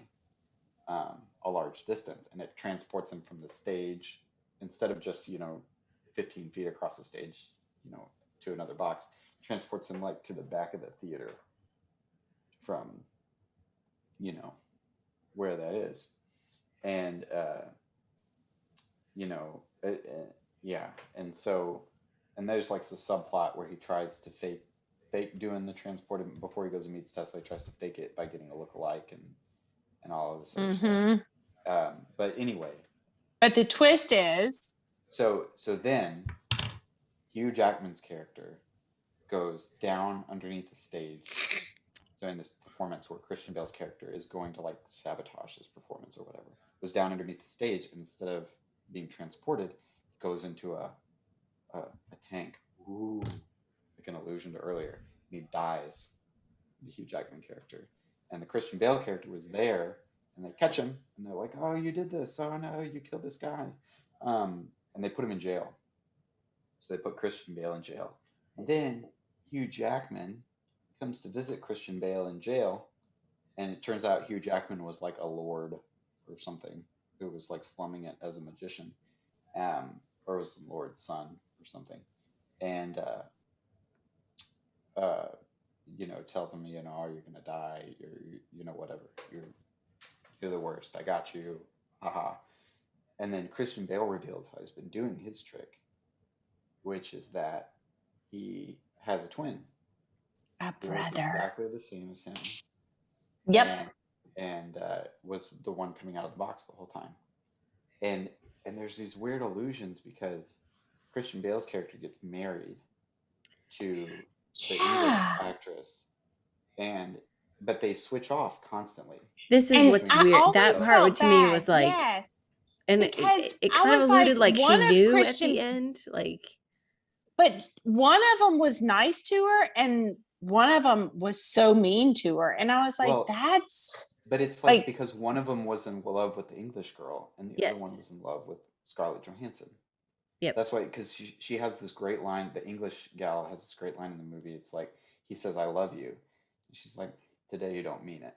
a large distance, and it transports him from the stage, instead of just 15 feet across the stage, to another box, transports him like to the back of the theater from where that is. And and there's like the subplot where he tries to fake doing the transporting before he goes and meets Tesla. He tries to fake it by getting a lookalike and all of this other stuff. But anyway. But the twist is. So then Hugh Jackman's character goes down underneath the stage during this performance where Christian Bale's character is going to like sabotage his performance or whatever. Goes down underneath the stage, and instead of being transported, goes into a tank. Ooh, like an allusion to earlier. And he dies, the Hugh Jackman character. And the Christian Bale character was there, and they catch him, and they're like, "Oh, you did this. Oh no, you killed this guy." And they put him in jail. So they put Christian Bale in jail. And then Hugh Jackman comes to visit Christian Bale in jail, and it turns out Hugh Jackman was like a lord or something who was like slumming it as a magician, or was the lord's son or something, and tells him, "Oh, you're gonna die. You're whatever. You're the worst. I got you. Haha." And then Christian Bale reveals how he's been doing his trick, which is that he has a twin. A brother. Exactly the same as him. Yep. And was the one coming out of the box the whole time. And there's these weird illusions because Christian Bale's character gets married to the English actress, but they switch off constantly. This is what's weird. That part to me was like, yes. And it kind of alluded like she knew at the end, like. But one of them was nice to her, and one of them was so mean to her, and I was like, "That's." But it's like because one of them was in love with the English girl, and the other one was in love with Scarlett Johansson. Yep. That's why, because she has this great line. The English gal has this great line in the movie. It's like he says, "I love you," and she's like, "Today you don't mean it."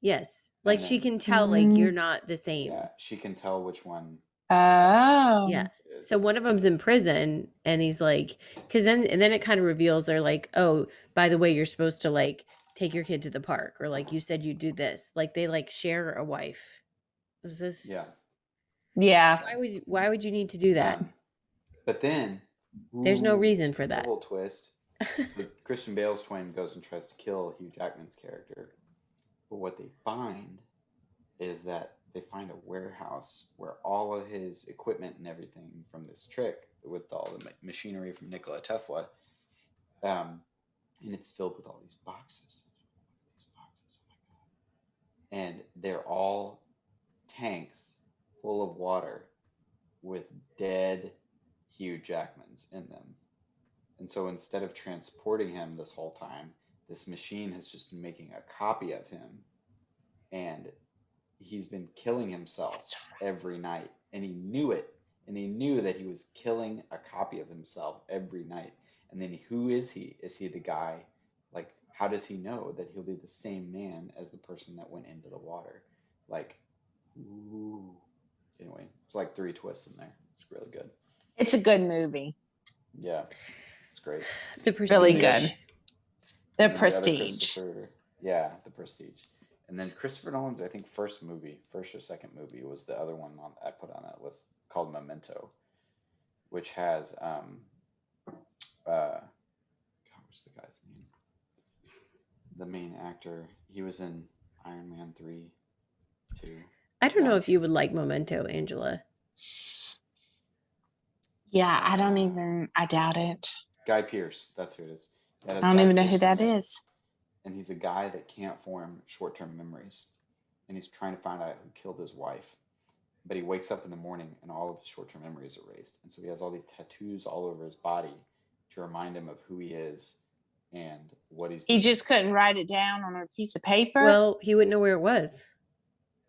Yes, like she can tell, like you're not the same. Yeah, she can tell which one. Oh. Yeah. So one of them's in prison, and he's like, because then it kind of reveals they're like, "Oh, by the way, you're supposed to like take your kid to the park, or like you said you do this. Like they like share a wife. Is this Yeah. Yeah. why would you need to do that? But then There's no reason for the that. whole twist. So Christian Bale's twin goes and tries to kill Hugh Jackman's character. But what they find is that they find a warehouse where all of his equipment and everything from this trick with all the machinery from Nikola Tesla, and it's filled with all these boxes. These boxes, oh my God. And they're all tanks full of water with dead Hugh Jackmans in them. And so instead of transporting him this whole time, this machine has just been making a copy of him. And he's been killing himself every night. And he knew it. And he knew that he was killing a copy of himself every night. And then who is he? Is he the guy? Like, how does he know that he'll be the same man as the person that went into the water? Like, ooh. Anyway, it's like 3 twists in there. It's really good. It's a good movie. Yeah, it's great. The Prestige. Really good. The And then Prestige. The Prestige. And then Christopher Nolan's, I think, first or second movie was the other one I put on that list, called Memento, which has God, what's the guy's name? The main actor. He was in Iron Man 3, 2. I don't know if you would like Memento, Angela. Yeah, I doubt it. Guy Pearce, that's who it is. I don't even know who that is. And he's a guy that can't form short-term memories. And he's trying to find out who killed his wife. But he wakes up in the morning and all of his short-term memories are erased. And so he has all these tattoos all over his body to remind him of who he is and what he's doing. He just couldn't write it down on a piece of paper? Well, he wouldn't know where it was.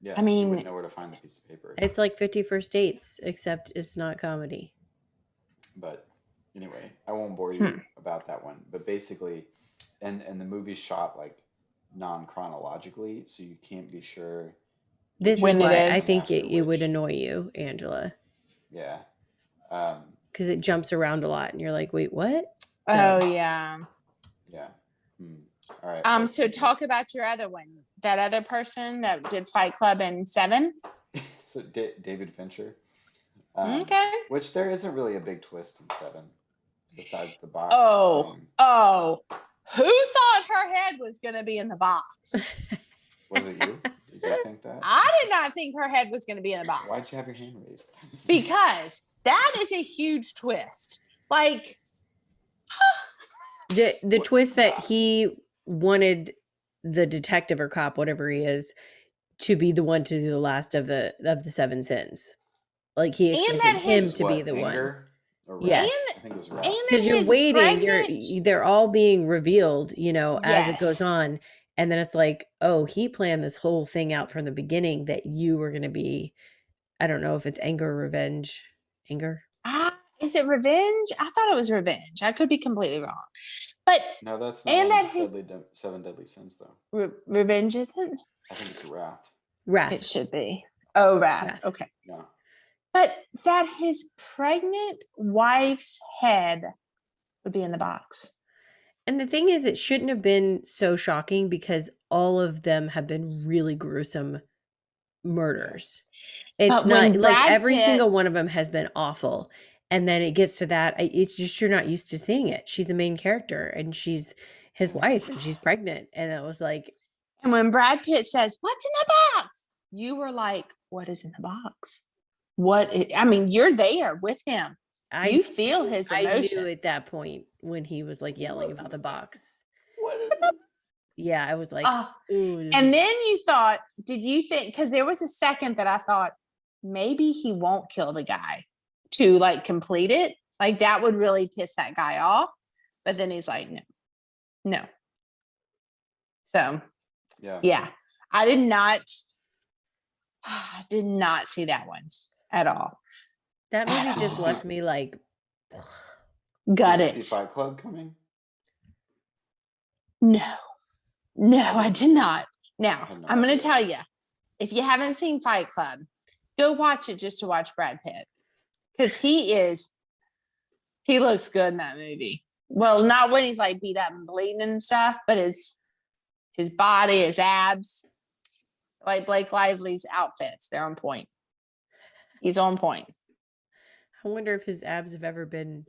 Yeah, I mean, he wouldn't know where to find the piece of paper. It's like 50 First Dates, except it's not comedy. But anyway, I won't bore you about that one. But basically, and the movie's shot like non-chronologically, so you can't be sure. This is why I think it would annoy you, Angela. Yeah. Because it jumps around a lot, and you're like, wait, what? So, oh, yeah. Yeah. All right. So talk about your other one. That other person that did Fight Club in 7? So David Fincher. Okay. Which there isn't really a big twist in 7, besides the box. Who thought her head was going to be in the box? Was it you? Did you think that? I did not think her head was going to be in the box. Why'd you have your hand raised? Because that is a huge twist. Like the twist that he wanted the detective or cop, whatever he is, to be the one to do the last of the 7 sins. Like he expected him to be the one. Yes, because you're waiting. They're all being revealed, as it goes on, and then it's like, oh, he planned this whole thing out from the beginning that you were going to be. I don't know if it's anger or revenge. Anger. Is it revenge? I thought it was revenge. I could be completely wrong. But no, that's not. And that his 7 deadly sins, though. Revenge isn't. I think it's wrath. Wrath. It should be. Oh, wrath. Okay. Yeah. But that his pregnant wife's head would be in the box. And the thing is, it shouldn't have been so shocking because all of them have been really gruesome murders. It's not like every single one of them has been awful. And then it gets to that. It's just you're not used to seeing it. She's the main character and she's his wife and she's pregnant. And it was like. And when Brad Pitt says, "What's in the box?" You were like, "What is in the box?" You're there with him. You feel his emotion. I knew at that point when he was like yelling about the box. What is it? Yeah, I was like, ooh. And then did you think, because there was a second that I thought maybe he won't kill the guy to like complete it. Like that would really piss that guy off. But then he's like, no. So yeah, I did not see that one at all. That movie just left me like gutted. Did you see Fight Club coming? No, I did not. Now, I'm going to tell you, if you haven't seen Fight Club, go watch it just to watch Brad Pitt. Because he looks good in that movie. Well, not when he's like beat up and bleeding and stuff, but his body, his abs, like Blake Lively's outfits. They're on point. He's on point. I wonder if his abs have ever been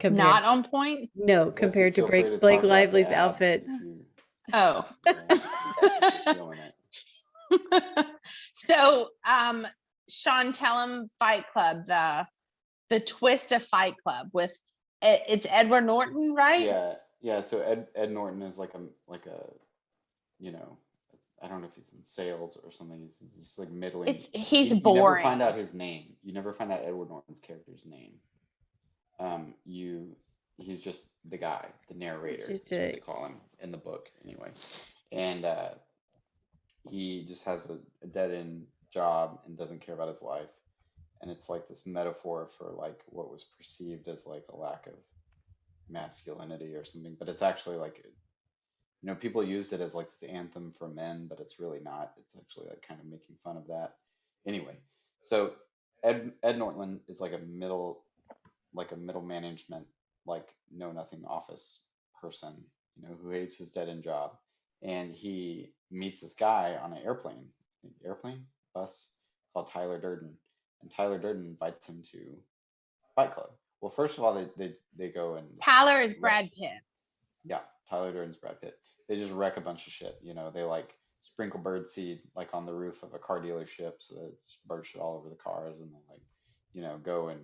not on point. No, compared to Blake Lively's outfits. Oh. So, Sean, tell him Fight Club, the twist of Fight Club with it's Edward Norton, right? Yeah. So Ed Norton is like a you know, I don't know if he's in sales or something. He's just like middling. He's boring. You never find out his name. You never find out Edward Norton's character's name. He's just the guy, the narrator. That's what they call him in the book, anyway. And he just has a dead-end job and doesn't care about his life. And it's like this metaphor for like what was perceived as like a lack of masculinity or something, but it's actually like, people used it as like this anthem for men, but it's really not. It's actually like kind of making fun of that. Anyway, so Ed Norton is like a middle management, like know nothing office person, who hates his dead end job, and he meets this guy on an bus called Tyler Durden, and Tyler Durden invites him to Fight Club. Well, first of all, they go and Tyler is Brad Pitt. Yeah, Tyler Durden's Brad Pitt. They just wreck a bunch of shit. They like sprinkle bird seed like on the roof of a car dealership so that bird shit all over the cars, and then like, go and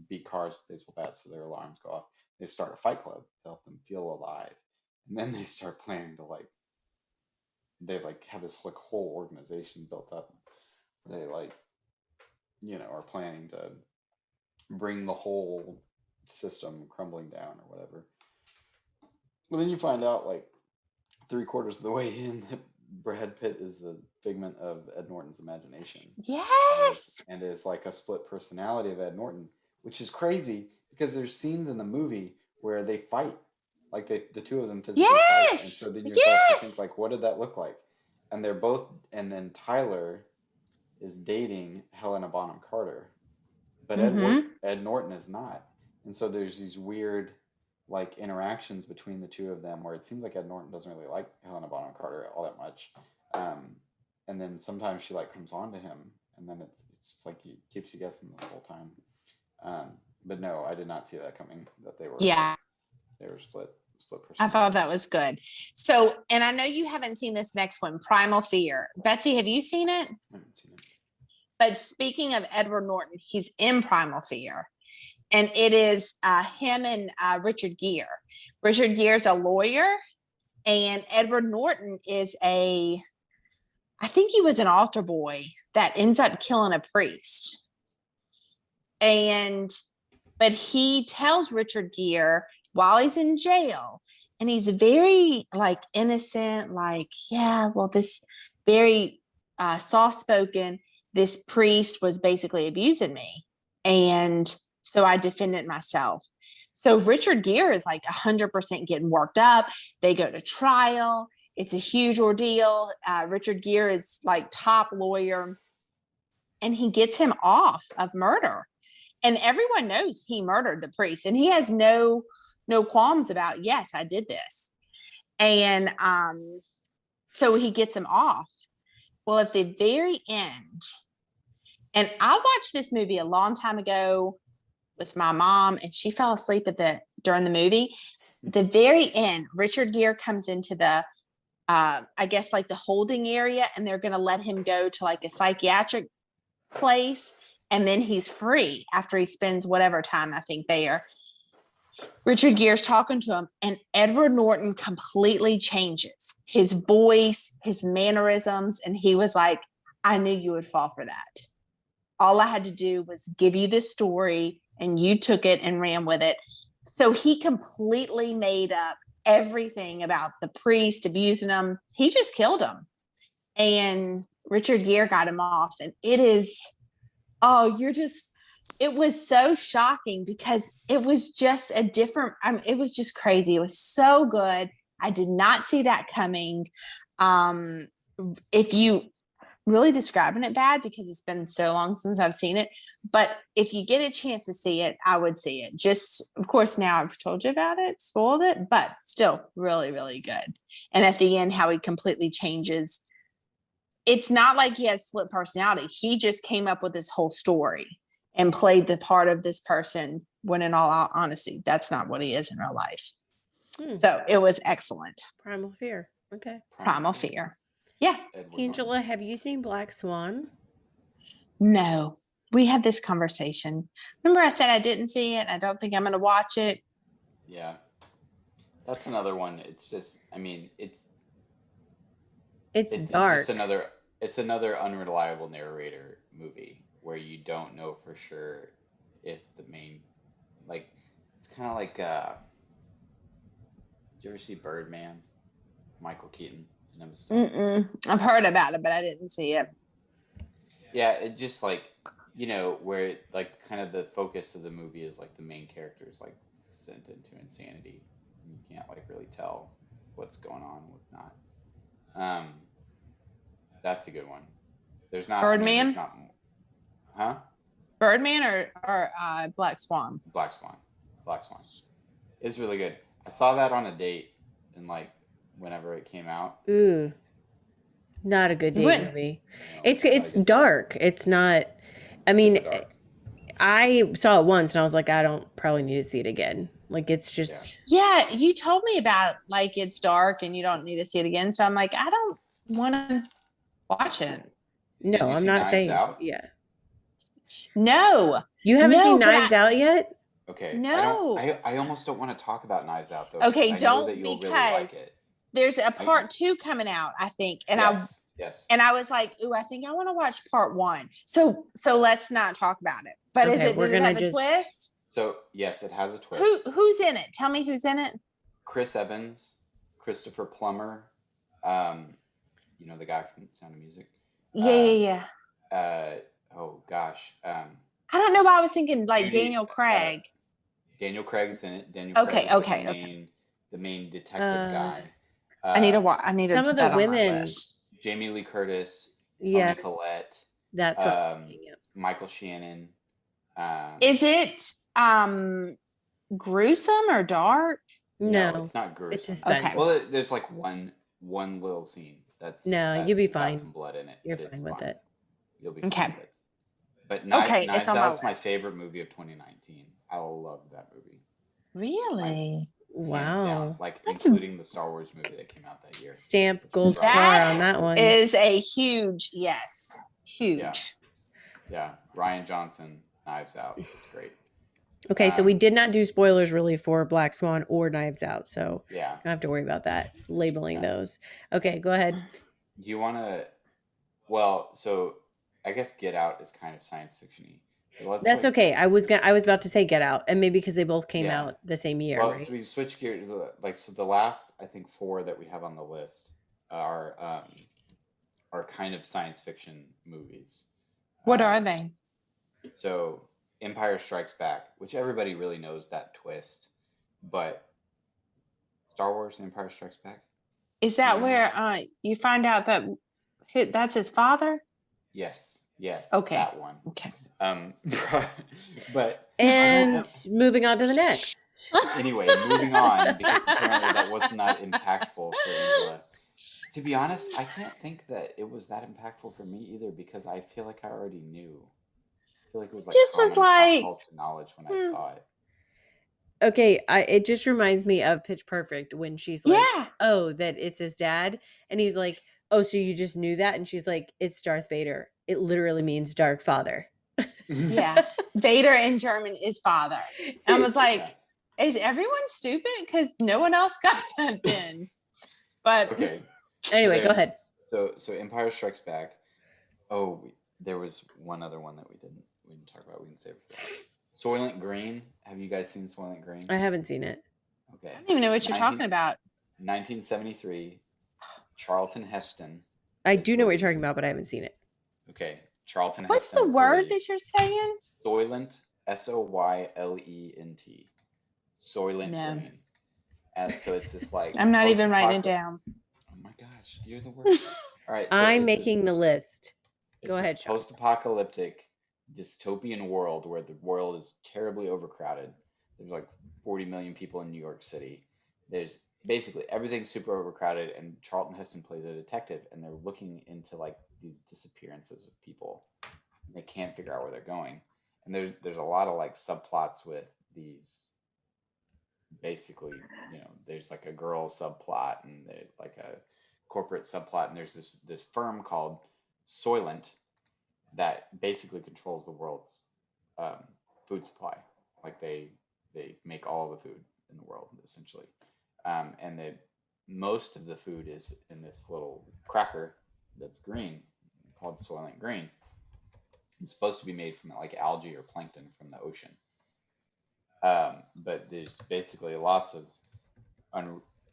beat cars with baseball bats so their alarms go off. They start a fight club to help them feel alive, and then they start planning to they have this like whole organization built up. They are planning to bring the whole system crumbling down or whatever. Well, then you find out like 3/4 of the way in that Brad Pitt is a figment of Ed Norton's imagination. Yes. And is like a split personality of Ed Norton, which is crazy because there's scenes in the movie where they fight, like the two of them physically fight. And so then you're supposed to think like, what did that look like? And they're both, and then Tyler is dating Helena Bonham Carter, but Ed Norton is not. And so there's these weird like interactions between the two of them where it seems like Ed Norton doesn't really like Helena Bonham Carter all that much. And then sometimes she like comes on to him, and then it's like he keeps you guessing the whole time. But no, I did not see that coming, that they were split personality. I thought that was good. So, and I know you haven't seen this next one, Primal Fear. Betsy, have you seen it? I haven't seen it. But speaking of Edward Norton, he's in Primal Fear. And it is him and Richard Gere. Richard Gere is a lawyer, and Edward Norton is I think he was an altar boy that ends up killing a priest. But he tells Richard Gere while he's in jail, and he's very like innocent, like, yeah, well, this very soft-spoken, this priest was basically abusing me. And so I defended myself. So Richard Gere is like 100% getting worked up. They go to trial. It's a huge ordeal. Richard Gere is like top lawyer, and he gets him off of murder. And everyone knows he murdered the priest, and he has no qualms about, yes, I did this. And so he gets him off. Well, at the very end, and I watched this movie a long time ago with my mom, and she fell asleep during the movie. At the very end, Richard Gere comes into the I guess like the holding area, and they're going to let him go to like a psychiatric place, and then he's free after he spends whatever time I think there. Richard Gere's talking to him, and Edward Norton completely changes his voice, his mannerisms, and he was like, I knew you would fall for that. All I had to do was give you this story, and you took it and ran with it. So he completely made up everything about the priest abusing him. He just killed him. And Richard Gere got him off. And it was so shocking because it was just it was just crazy. It was so good. I did not see that coming. If you really describing it bad because it's been so long since I've seen it, But if you get a chance to see it, I would see it. Just, of course, now I've told you about it, spoiled it, but still really, really good. And at the end, how he completely changes. It's not like he has split personality. He just came up with this whole story and played the part of this person when, in all honesty, that's not what he is in real life. So it was excellent. Primal Fear. Okay. Primal Fear. Yeah. Angela, have you seen Black Swan? No. We had this conversation. Remember I said I didn't see it? I don't think I'm going to watch it. Yeah. That's another one. It's just, I mean, it's dark. It's another unreliable narrator movie where you don't know for sure if the main, like, it's kind of like, did you ever see Birdman? Michael Keaton. His name is I've heard about it, but I didn't see it. Yeah, it just like, you know, where like kind of the focus of the movie is like the main character is like sent into insanity. And you can't like really tell what's going on and what's not. That's a good one. There's not Birdman? Huh? Birdman or Black Swan? Black Swan. It's really good. I saw that on a date and like whenever it came out. Ooh. Not a good date movie. No, it's dark. It's not. I mean, I saw it once and I was like, I don't probably need to see it again. Like it's just. Yeah, you told me about like it's dark and you don't need to see it again. So I'm like, I don't want to watch it. No, I'm not saying. Yeah. No. You haven't seen Knives Out yet? Okay. No. I almost don't want to talk about Knives Out though. Okay, don't that you'll because really like it. There's a part 2 coming out, I think, and yes. And I was like, "Ooh, I think I want to watch part 1." So let's not talk about it. But okay, does it have a twist? So yes, it has a twist. Who's in it? Tell me who's in it. Chris Evans, Christopher Plummer, you know the guy from Sound of Music. Yeah. Oh gosh. I don't know why I was thinking like Daniel Craig. Daniel Craig's in it. Okay. The main detective guy. I need to watch. Some of the women. Jamie Lee Curtis. Yeah. Toni Collette. That's what. Michael Shannon. Is it gruesome or dark? No, it's not gruesome. It's suspense. Okay. Well, there's like one little scene that's you'll be fine. Got some blood in it. You're fine with it. You'll be fine with it. But Knives Out's my favorite movie of 2019. I love that movie. Really? Wow. Like including the Star Wars movie that came out that year. Stamp gold star on that one. Is a huge yes. Huge. Yeah. Rian Johnson, Knives Out. It's great. Okay, so we did not do spoilers really for Black Swan or Knives Out, so yeah, don't have to worry about that, labeling those. Okay, go ahead. Do you want to? Well, so I guess Get Out is kind of science fiction-y. That's okay. I was about to say Get Out, and maybe because they both came out the same year. Well, right? so we switch gears. Like, so the last I think 4 that we have on the list are kind of science fiction movies. What are they? So Empire Strikes Back, which everybody really knows that twist, but Star Wars Empire Strikes Back. Is that where you find out that that's his father? Yes. Okay. That one. Okay. But moving on to the next. Anyway, moving on because apparently that was not impactful for Angela. To be honest, I can't think that it was that impactful for me either because I feel like I already knew. I feel like it was like just was like culture knowledge when I saw it. Okay, it just reminds me of Pitch Perfect when she's like, "Oh, that it's his dad," and he's like, "Oh, so you just knew that?" And she's like, "It's Darth Vader. It literally means Dark Father." Yeah, Vader in German is father. I was like, is everyone stupid? Because no one else got that then. But okay. Anyway, go ahead. So Empire Strikes Back. Oh, there was one other one that we didn't talk about. We can save it for that. Soylent Green. Have you guys seen Soylent Green? I haven't seen it. Okay. I don't even know what you're talking about. 1973. Charlton Heston. I do know what you're talking about, but I haven't seen it. Okay. Charlton Heston. What's the word that you're saying? Soylent. Soylent. Soylent Green. And so it's this like. I'm not even writing it down. Oh my gosh, you're the worst. All right. So I'm making the list. Go ahead, Sean. Post-apocalyptic dystopian world where the world is terribly overcrowded. There's like 40 million people in New York City. There's basically everything's super overcrowded, and Charlton Heston plays a detective, and they're looking into like these disappearances of people. They can't figure out where they're going, and there's a lot of like subplots with these. Basically, there's like a girl subplot and like a corporate subplot, and there's this firm called Soylent that basically controls the world's food supply. Like they make all the food in the world essentially, and most of the food is in this little cracker that's green called Soylent Green. It's supposed to be made from like algae or plankton from the ocean, but there's basically lots of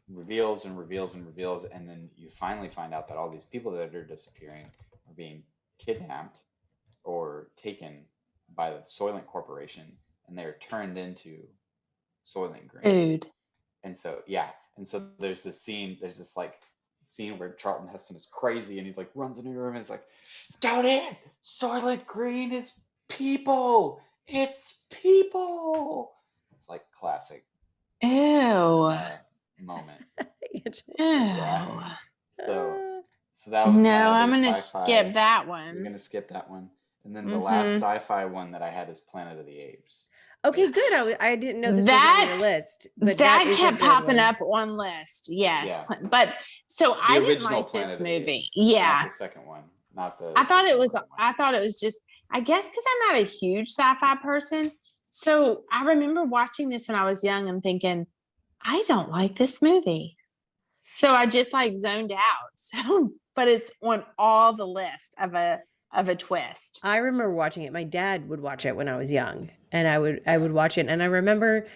reveals and reveals and reveals, and then you finally find out that all these people that are disappearing are being kidnapped or taken by the Soylent Corporation, and they're turned into Soylent Green. Food. And so there's this scene where Charlton Heston is crazy, and he like runs into a room and is like, "Don't eat! Soylent Green is people! It's people!" It's like classic moment. Ew. Yeah. So that was No, my I'm other gonna sci-fi. skip that We're one. gonna skip that one, and then the last sci-fi one that I had is Planet of the Apes. Okay, good. I didn't know this was on your list, but that is kept a good popping one. up on list. Yes, Yeah. but so I didn't like Planet this of the movie. Apes, Yeah, not the second one, not the. I thought it was just. I guess because I'm not a huge sci-fi person, so I remember watching this when I was young and thinking, I don't like this movie. So I just like zoned out. So, but it's on all the list of a twist. I remember watching it. My dad would watch it when I was young, and I would watch it. And I remember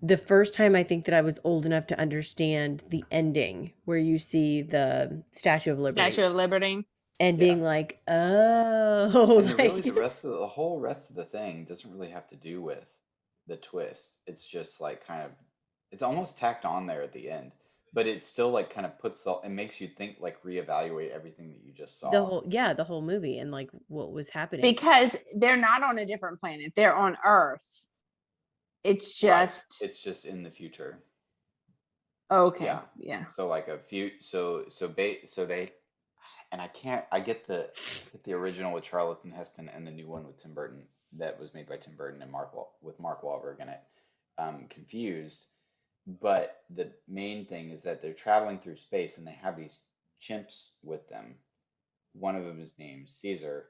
the first time I think that I was old enough to understand the ending, where you see the Statue of Liberty, and being like, "Oh." And really, the whole rest of the thing doesn't really have to do with the twist. It's just like it's almost tacked on there at the end. But it still like kind of it makes you think, like reevaluate everything that you just saw. The whole movie and like what was happening. Because they're not on a different planet. They're on Earth. It's just It's just in the future. Okay. Yeah. So like they, and I get the original with Charlton Heston and the new one with Tim Burton that was made by Tim Burton and Mark Wahlberg in it, confused. But the main thing is that they're traveling through space and they have these chimps with them. One of them is named Caesar,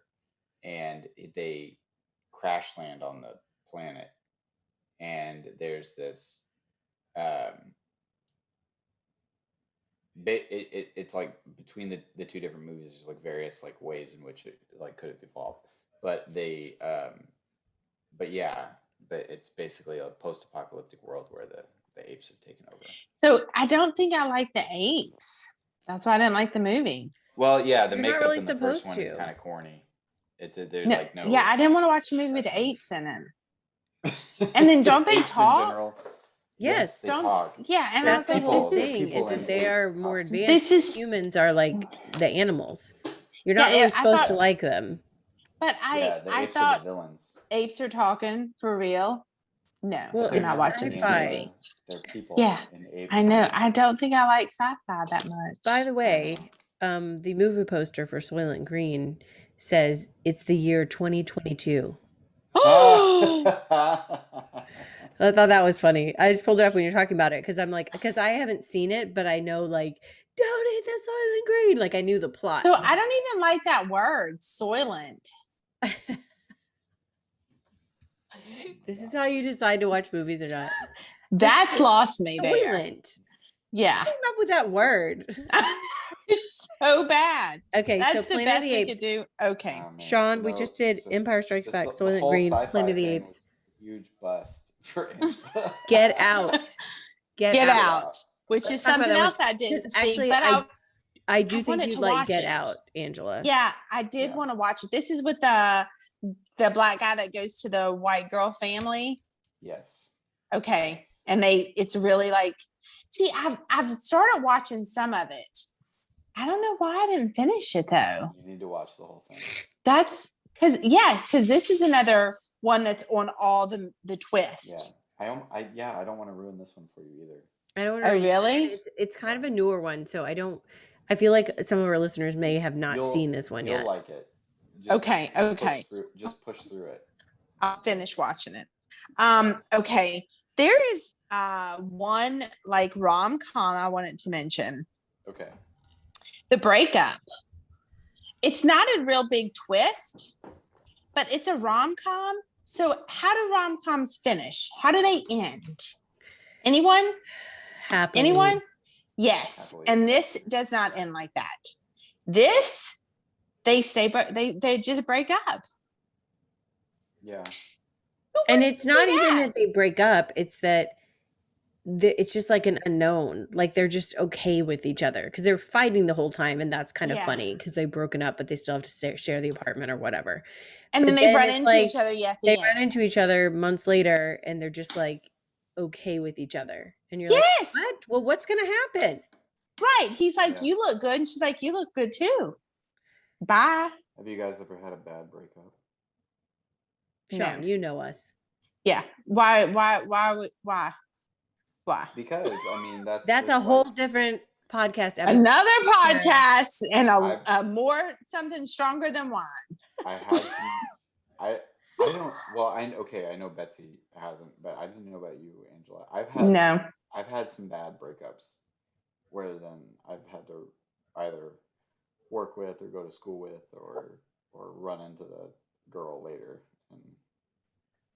and they crash land on the planet. And there's this, it's like between the two different movies, there's like various like ways in which it like could have evolved. But but it's basically a post-apocalyptic world where the apes have taken over. So I don't think I like the apes. That's why I didn't like the movie. Well, yeah, the You're makeup not really in the first one is to. kind of corny. Yeah, I didn't want to watch a movie with the apes in it. And then don't they talk? Yes, they talk. Yeah, and that's I was the like, whole thing is that they are more advanced. Humans are like the animals. You're not really supposed to like them. But I thought apes are talking for real. No, well, I'm not watching this movie. They're people. Yeah, I know. I don't think I like sci-fi that much. By the way, the movie poster for Soylent Green says it's the year 2022. I thought that was funny. I just pulled it up when you're talking about it because I haven't seen it, but I know like don't eat the Soylent Green. Like I knew the plot. So I don't even like that word, Soylent. This is how you decide to watch movies or not. That's lost me there. Soylent. Yeah. Who came up with that word? It's so bad. Okay, that's so the Planet best of the we Apes. could do. Okay, Sean, we just did Empire Strikes Back, Soylent Green, Planet of the Apes. Huge bust for Get out. Get out. Which is something else I didn't see. Actually, but I do think you'd like Get Out, Angela. Yeah, I did want to watch it. This is with the black guy that goes to the white girl family. Yes. Okay, and it's really like. See, I've started watching some of it. I don't know why I didn't finish it though. You need to watch the whole thing. That's Because this is another one that's on all the twist. Yeah. I don't want to ruin this one for you either. I don't know. Oh, really? It's kind of a newer one, so I feel like some of our listeners may have not seen this one yet. You'll like it. Okay. Just push through it. I'll finish watching it. Okay. There is one like rom-com I wanted to mention. Okay. The Breakup. It's not a real big twist, but it's a rom-com. So how do rom-coms finish? How do they end? Anyone? Happily. Anyone? Yes. Happily. And this does not end like that. This, they just break up. Yeah. And it's not even that they break up. It's that it's just like an unknown. Like they're just okay with each other because they're fighting the whole time. And that's kind of funny because they've broken up, but they still have to share the apartment or whatever. And then they run into each other. Yeah. They run into each other months later and they're just like okay with each other. And you're like, what? Well, what's going to happen? Right. He's like, you look good. And she's like, you look good too. Bye. Have you guys ever had a bad breakup? Sean, you know us. Yeah. Why? Because I mean that's a whole different podcast episode. Another podcast and a more something stronger than wine. I had I don't I know Betsy hasn't, but I didn't know about you, Angela. I've had some bad breakups where then I've had to either work with or go to school with or run into the girl later. And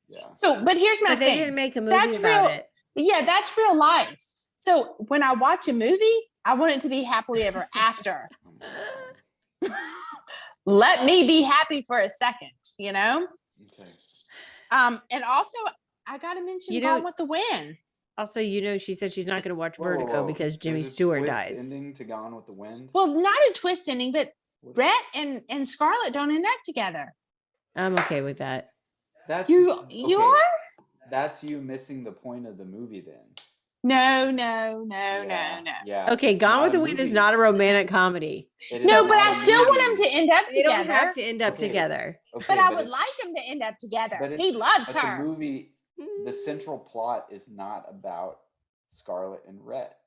yeah. So, but here's my thing. They didn't make a movie about it. Yeah, that's real life. So when I watch a movie, I want it to be happily ever after. Let me be happy for a second, you know? Okay. And also I gotta mention Gone with the Wind. Also, she said she's not going to watch Vertigo because Jimmy Stewart dies. Ending to Gone with the Wind? Well, not a twist ending, but Rhett and Scarlett don't end up together. I'm okay with that. That's you okay. are? That's you missing the point of the movie then. No. Yeah. Okay, Gone with the Wind is not a romantic comedy. No, but I still want them to end up together. They don't have to end up together. Okay, but I would like them to end up together. He loves her. The movie, the central plot is not about Scarlett and Rhett.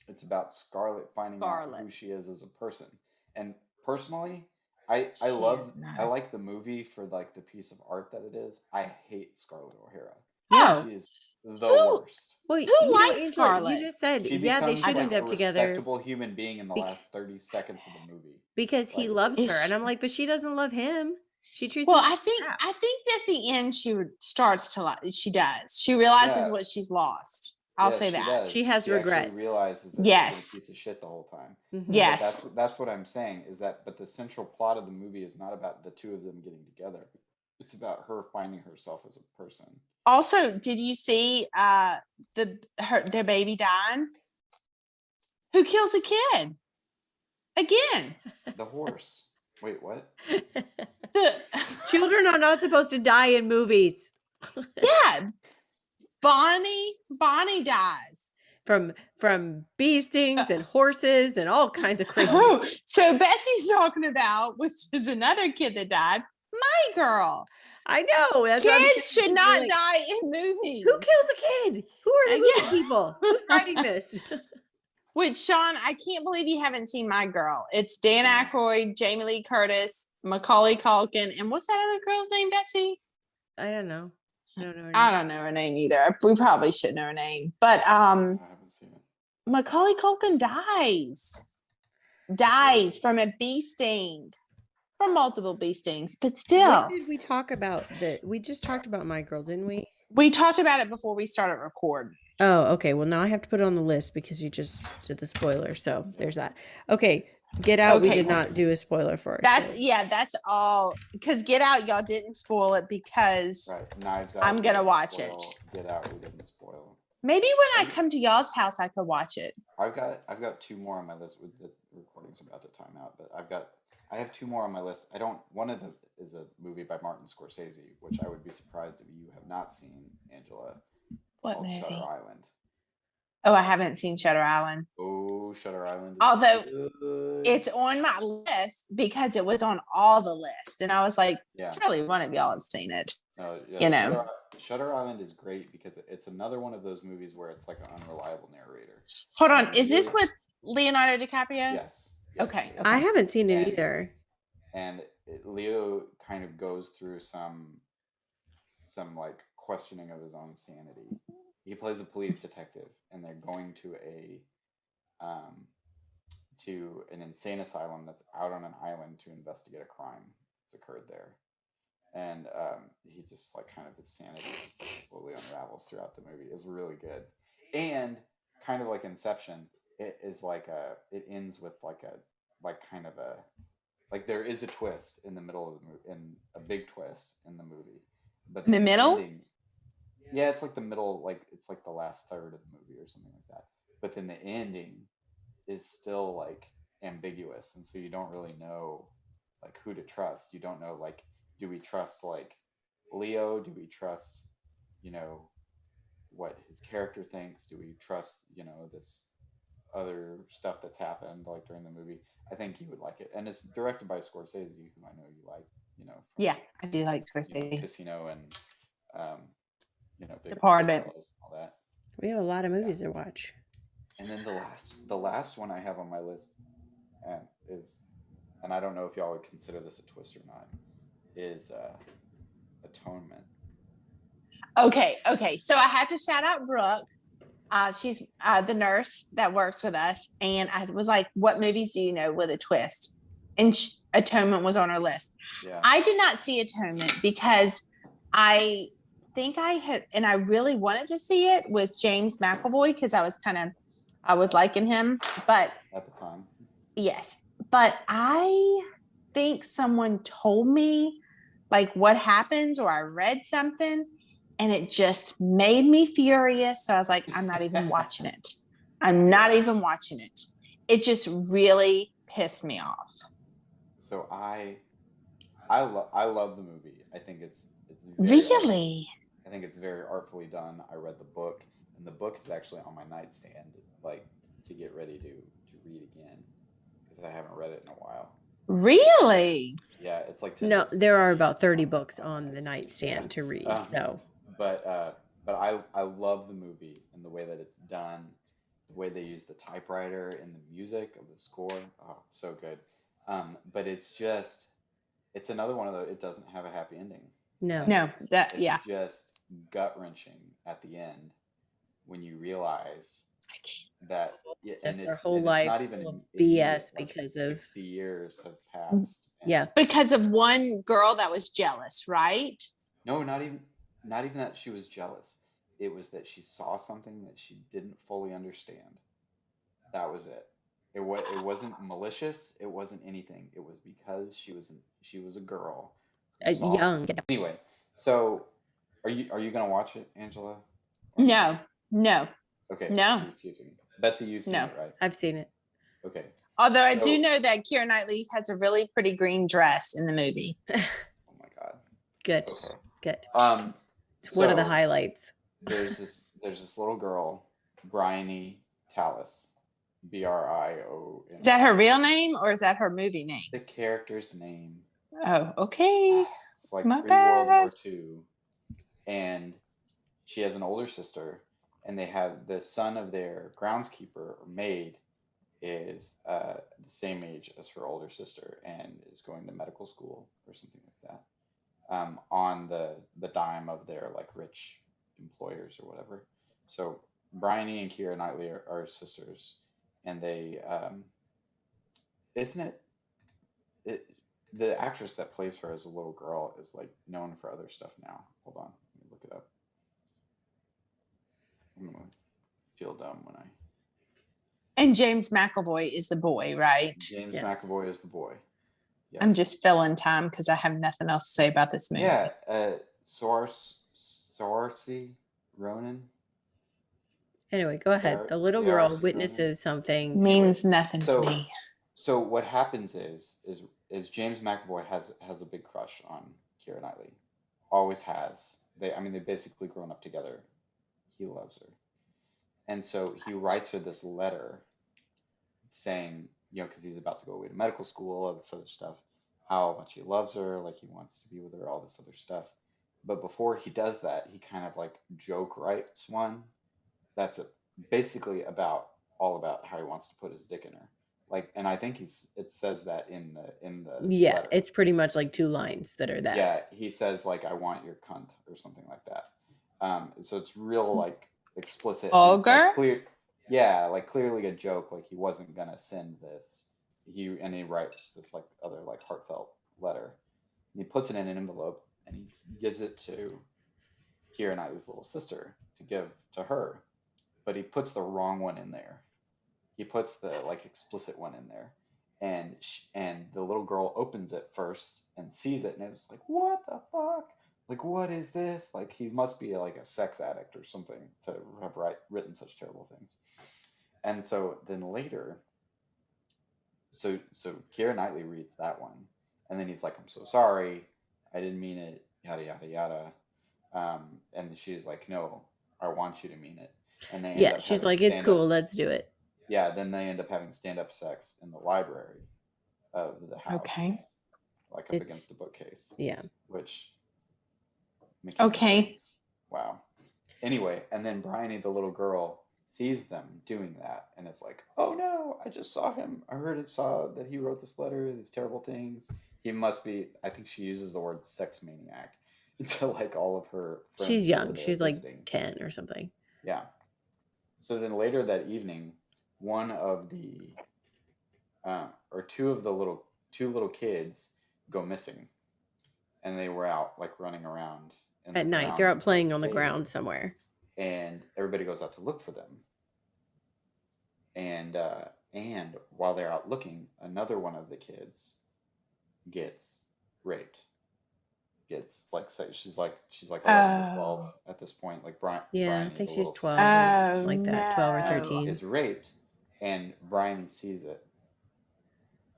It's about Scarlett finding out who she is as a person. And personally, I like the movie for like the piece of art that it is. I hate Scarlett O'Hara. No. She is the worst. Well, who likes Scarlett? You just said, they should end up together. A respectable human being in the last 30 seconds of the movie. Because he loves her. And I'm like, but she doesn't love him. She treats him like I think at the end starts to like, she does. She realizes what she's lost. I'll say that. She has regrets. She realizes that she's a piece of shit the whole time. Mm-hmm. Yes. That's what I'm saying is that, but the central plot of the movie is not about the two of them getting together. It's about her finding herself as a person. Also, did you see their baby dying? Who kills a kid? Again. The horse. Wait, what? Children are not supposed to die in movies. Yeah. Bonnie dies. From bee stings and horses and all kinds of crazy. So Betsy's talking about, which is another kid that died, My Girl. I know. That's kids should not die in movies. Who kills a kid? Who are the movie people? Who's writing this? Which, Sean, I can't believe you haven't seen My Girl. It's Dan Aykroyd, Jamie Lee Curtis, Macaulay Culkin, and what's that other girl's name, Betsy? I don't know. I don't know her name either. We probably should know her name. But I haven't seen it. Macaulay Culkin dies from a bee sting. From multiple bee stings, but still. When did we talk about that? We just talked about My Girl, didn't we? We talked about it before we started recording. Oh, okay. Well, now I have to put it on the list because you just did the spoiler. So there's that. Okay. Get Out. Okay. We did not do a spoiler for it. That's all. Because Get Out, y'all didn't spoil it because Knives Out, I'm going to watch it. Get Out, we didn't spoil. Maybe when I come to y'all's house, I could watch it. I've got two more on my list with the recordings about to time out, but I have two more on my list. One of them is a movie by Martin Scorsese, which I would be surprised if you have not seen, Angela. What called movie? Shutter Island. Oh, I haven't seen Shutter Island. Oh, Shutter Island. Although good. it's on my list because it was on all the lists, and I was like, surely one of y'all have seen it. No, yeah, you know, Shutter Island is great because it's another one of those movies where it's like an unreliable narrator. Hold on, is this with Leonardo DiCaprio? Yes. Okay. I haven't seen it either. And Leo kind of goes through some like questioning of his own sanity. He plays a police detective, and they're going to an insane asylum that's out on an island to investigate a crime that's occurred there. And he just like kind of his sanity just like slowly unravels throughout the movie. It's really good, and kind of like Inception, it is like it ends with like there is a twist in the middle of the movie, in a big twist in the movie, but in the middle. Yeah, it's like the middle, like it's like the last third of the movie or something like that. But then the ending is still like ambiguous, and so you don't really know like who to trust. You don't know like, do we trust like Leo? Do we trust, what his character thinks? Do we trust, this other stuff that's happened like during the movie? I think you would like it, and it's directed by Scorsese, who I know you like. Yeah, I do like Scorsese. Casino and Departed. All that. We have a lot of movies to watch. And then the last one I have on my list, and I don't know if y'all would consider this a twist or not, is Atonement. Okay. So I have to shout out Brooke. She's the nurse that works with us, and I was like, "What movies do you know with a twist?" And Atonement was on her list. Yeah. I did not see Atonement because I think I had, and I really wanted to see it with James McAvoy because I was liking him, but at the time. Yes, but I think someone told me like what happens, or I read something, and it just made me furious. So I was like, I'm not even watching it. I'm not even watching it. It just really pissed me off. So I love the movie. I think it's really. I think it's very artfully done. I read the book, and the book is actually on my nightstand, like to get ready to read again, because I haven't read it in a while. Really? Yeah, it's like 10 books. There are about 30 books on the nightstand to read. So, but I love the movie and the way that it's done, the way they use the typewriter and the music of the score. Oh, it's so good. But it's another one of those. It doesn't have a happy ending. No, it's just gut wrenching at the end when you realize that, and their whole life not even BS because of 60 years have passed. Yeah, because of one girl that was jealous, right? No, not even that she was jealous. It was that she saw something that she didn't fully understand. That was it. It wasn't malicious. It wasn't anything. It was because she was a girl. Young. Anyway, so are you gonna watch it, Angela? No. Okay. No. Betsy, you've seen it, right? I've seen it. Okay. Although I do know that Keira Knightley has a really pretty green dress in the movie. Oh my God. Good. Okay. Good. It's so one of the highlights. There's this little girl, Bryony Tallis, Brio. Is that her real name or is that her movie name? The character's name. Oh, okay. It's like World War II, and she has an older sister, and they have the son of their groundskeeper or maid is the same age as her older sister and is going to medical school or something like that, on the dime of their like rich employers or whatever. So Bryony and Keira Knightley are sisters, and they isn't it the actress that plays her as a little girl is like known for other stuff now. Hold on, let me look it up. I'm gonna feel dumb when I. And James McAvoy is the boy, right? James McAvoy is the boy. Yes. I'm just filling time because I have nothing else to say about this movie. Yeah, Saoirse Ronan. Anyway, go ahead. The little girl witnesses something. Means nothing to me. So what happens is James McAvoy has a big crush on Keira Knightley. Always has. They basically grown up together. He loves her. And so he writes her this letter saying, because he's about to go away to medical school, all this other stuff, how much he loves her, like he wants to be with her, all this other stuff. But before he does that, he kind of like joke writes one that's basically all about how he wants to put his dick in her. Like, and I think it says that in the Yeah, letter. it's pretty much like 2 lines that are that. Yeah, he says like, "I want your cunt" or something like that. So it's real like explicit. Vulgar? Like clear, yeah, like clearly a joke. Like he wasn't gonna send this. He writes this like other like heartfelt letter. And he puts it in an envelope and he gives it to Keira Knightley's little sister to give to her, but he puts the wrong one in there. He puts the like explicit one in there, and the little girl opens it first and sees it, and it's like, what the fuck? Like, what is this? Like, he must be like a sex addict or something to have written such terrible things. And so then later, so Keira Knightley reads that one, and then he's like, I'm so sorry, I didn't mean it, yada yada yada. And she's like, no, I want you to mean it. And they end up she's having like, it's cool, let's do it. Yeah, then they end up having stand-up sex in the library of the house. Okay. Like up against the bookcase. Yeah. Which. Okay. Like, wow. Anyway, and then Bryony, the little girl, sees them doing that, and it's like, oh no, I just saw him. I saw that he wrote this letter, these terrible things. He must be. I think she uses the word sex maniac to like all of her friends. She's young. She's visiting. Like 10 or something. Yeah. So then later that evening, one of the or two little kids go missing, and they were out like running around at night. They're out playing on the ground somewhere, and everybody goes out to look for them. And while they're out looking, another one of the kids gets raped. Gets like she's like 11 or 12 at this point. Like Brian. Yeah, Bryony, I think she's 12 or like that, 12 or 13. Is raped, and Bryony sees it,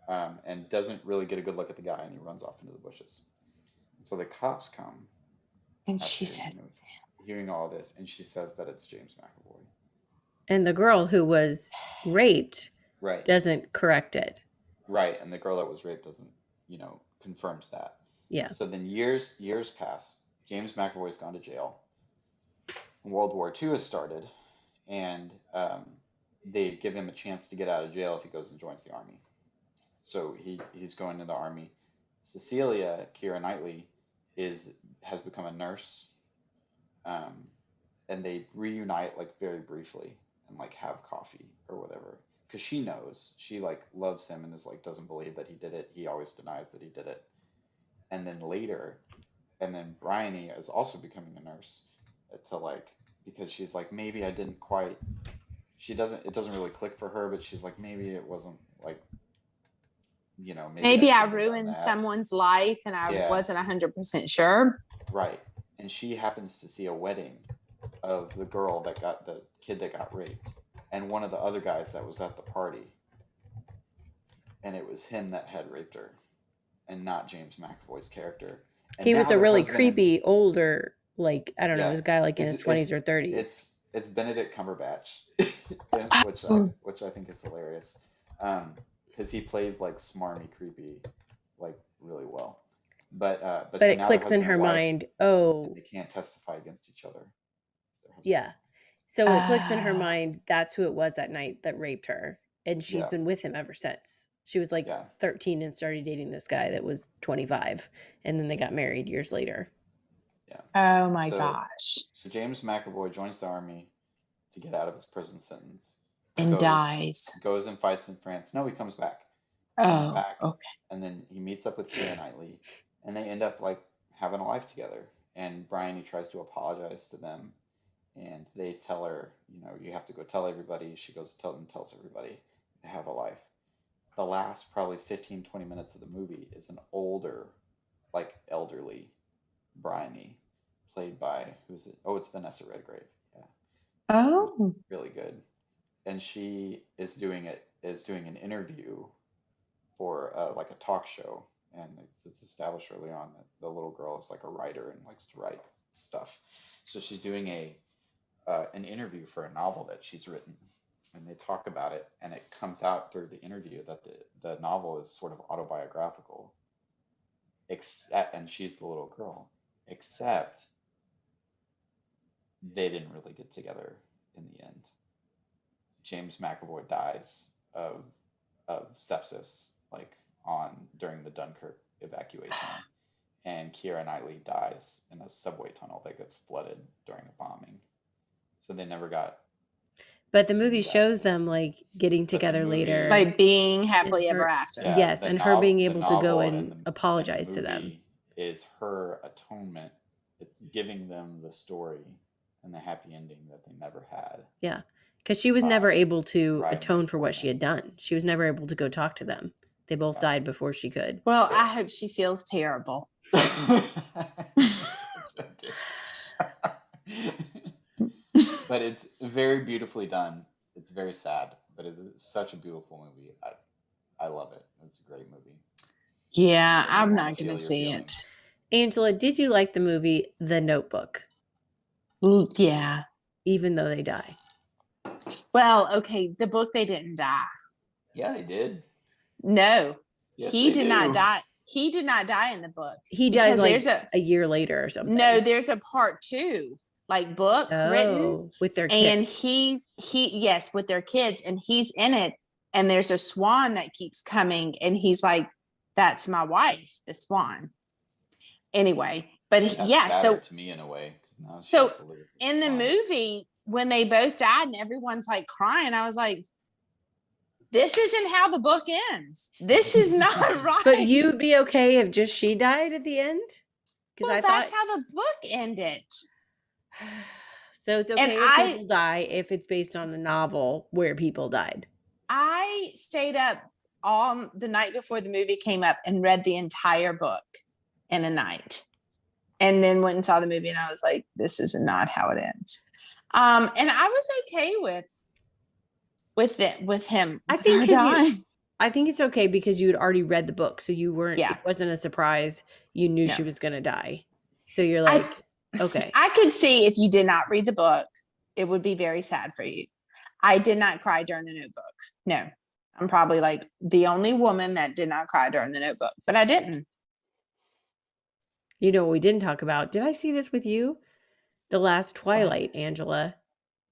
and doesn't really get a good look at the guy, and he runs off into the bushes. So the cops come, and she says, hearing all this, and she says that it's James McAvoy. And the girl who was raped doesn't correct it. Right, and the girl that was raped doesn't, confirms that. Yeah. So then years pass. James McAvoy's gone to jail. World War II has started, and they give him a chance to get out of jail if he goes and joins the army. So he's going to the army. Cecilia, Keira Knightley, has become a nurse, and they reunite like very briefly and like have coffee or whatever, because she knows, she like loves him and is like doesn't believe that he did it. He always denies that he did it. And then Bryony is also becoming a nurse to like, because she's like, maybe I didn't quite. It doesn't really click for her, but she's like, maybe it wasn't like. Maybe I ruined someone's life and I wasn't 100% sure. Right. And she happens to see a wedding of the kid that got raped, and one of the other guys that was at the party. And it was him that had raped her, and not James McAvoy's character. And he was a really creepy older, like, I don't know, this guy like in his 20s or 30s. It's Benedict Cumberbatch, which I think is hilarious. Because he plays like smarmy, creepy, like really well. But it clicks in her mind. Oh, they can't testify against each other. Yeah, so it clicks in her mind. That's who it was that night that raped her, and she's been with him ever since. She was like 13 and started dating this guy that was 25, and then they got married years later. Yeah. Oh my gosh. So James McAvoy joins the army to get out of his prison sentence. And dies. Goes and fights in France. No, he comes back. Okay. And then he meets up with Keira Knightley, and they end up like having a life together. And Bryony tries to apologize to them, and they tell her, you have to go tell everybody. She goes tells everybody to have a life. The last probably 15, 20 minutes of the movie is an older, like elderly Bryony, played by, who's it? Oh, it's Vanessa Redgrave. Yeah. Oh. Really good. And she is doing an interview for like a talk show, and it's established early on that the little girl is like a writer and likes to write stuff. So she's doing a an interview for a novel that she's written, and they talk about it, and it comes out through the interview that the novel is sort of autobiographical, except, and she's the little girl, except they didn't really get together in the end. James McAvoy dies of sepsis, like during the Dunkirk evacuation, and Keira Knightley dies in a subway tunnel that gets flooded during a bombing. So they never got. But the movie shows them like getting together later, like being happily ever after. Yeah, yes, and her being able to go and the apologize to them. Is her atonement. It's giving them the story and the happy ending that they never had. Yeah, because she was never able to Right atone for what before she had done. She was never able to go talk to them. They both Right. died before she could. Well, I hope she feels terrible. But it's very beautifully done. It's very sad, but it's such a beautiful movie. I love it. It's a great movie. Yeah, You I'm wanna not going feel to your see feelings. it. Angela, did you like the movie The Notebook, Yeah. even though they die? Well, okay, the book, they didn't die. Yeah, they did. No, Yes, he they did not do. die. He did not die in the book. He dies Because like there's a year later or something. No, there's a part 2, like book written, with their and kids. yes, with their kids, and he's in it, and there's a swan that keeps coming, and he's like, "That's my wife, the swan." Anyway, but That's yeah, sadder so to me in a way. 'Cause now she so has to live with in the Swan. movie, when they both died and everyone's like crying, I was like, this isn't how the book ends. This is not right. But you'd be okay if just she died at the end? Because Well, that's how the book ended. So it's okay if people die if it's based on a novel where people died. I stayed up all the night before the movie came up and read the entire book in a night, and then went and saw the movie, and I was like, this is not how it ends. And I was okay with him. I think it's okay because you had already read the book, so you weren't. Yeah. It wasn't a surprise. You knew she was gonna die, so you're like, okay. I could see if you did not read the book, it would be very sad for you. I did not cry during the Notebook. No, I'm probably like the only woman that did not cry during the Notebook, but I didn't. You know what we didn't talk about? Did I see this with you? The last Twilight, Angela.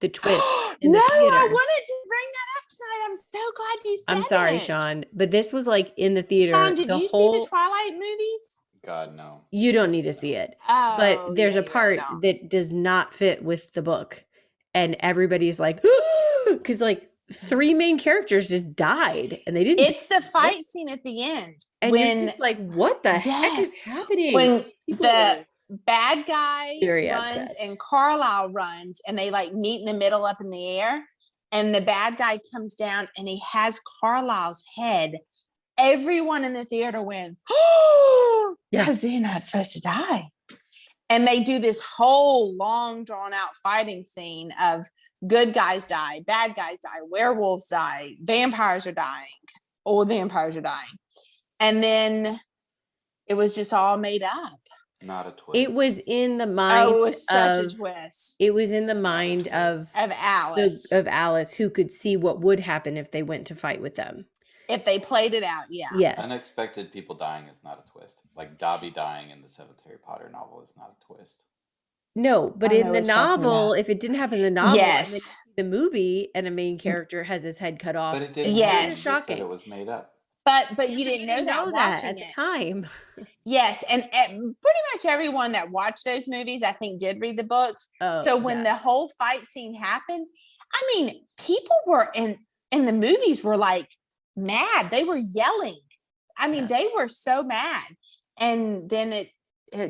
The twist. No, I wanted to bring that up tonight. I'm so glad you said it. I'm sorry, Sean, but this was like in the theater. Sean, did you see the Twilight movies? God, no. You don't need to see it. Oh, but there's a part that does not fit with the book. And everybody's like, because like 3 main characters just died and they didn't. It's the fight scene at the end. And when like, what the heck is happening? When the bad guy runs upset. And Carlisle runs, and they like meet in the middle up in the air, and the bad guy comes down and he has Carlisle's head. Everyone in the theater went, oh, because they're not supposed to die. And they do this whole long drawn out fighting scene of good guys die, bad guys die, werewolves die, vampires are dying, old vampires are dying. And then it was just all made up. Not a twist. It was in the mind. Oh, it was such a twist. It was in the mind of Alice. Of Alice, who could see what would happen if they went to fight with them. If they played it out, yeah. Yes. Unexpected people dying is not a twist. Like Dobby dying in the 7th Harry Potter novel is not a twist. No, but in the novel, if it didn't happen in the novel, yes. And then the movie and a main character has his head cut off. But it didn't. Yes. Shocking. It was made up. But you didn't know that at the time. Yes, and pretty much everyone that watched those movies, I think, did read the books. So when the whole fight scene happened, I mean, people were in the movies were like mad. They were yelling. I mean, they were so mad. And then it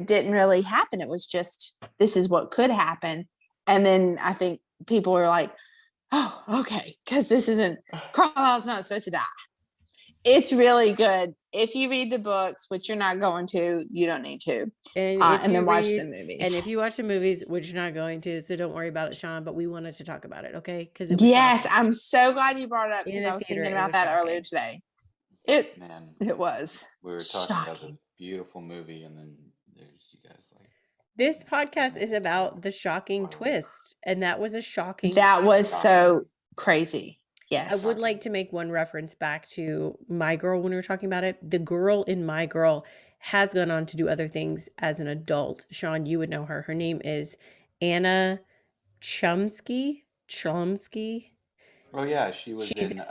didn't really happen. It was just, this is what could happen. And then I think people were like, oh, okay, because this isn't, Carlisle's not supposed to die. It's really good. If you read the books, which you're not going to, you don't need to. And then watch the movies. And if you watch the movies, which you're not going to, so don't worry about it, Sean, but we wanted to talk about it, okay? Because yes, I'm so glad you brought it up because I was thinking about that earlier today. It was. We were talking about this beautiful movie, and then there's you guys like. This podcast is about the shocking twist, and that was a shocking. That was so crazy. Yes. I would like to make one reference back to My Girl when we were talking about it. The girl in My Girl has gone on to do other things as an adult. Sean, you would know her. Her name is Anna Chomsky. Oh yeah, she was She's in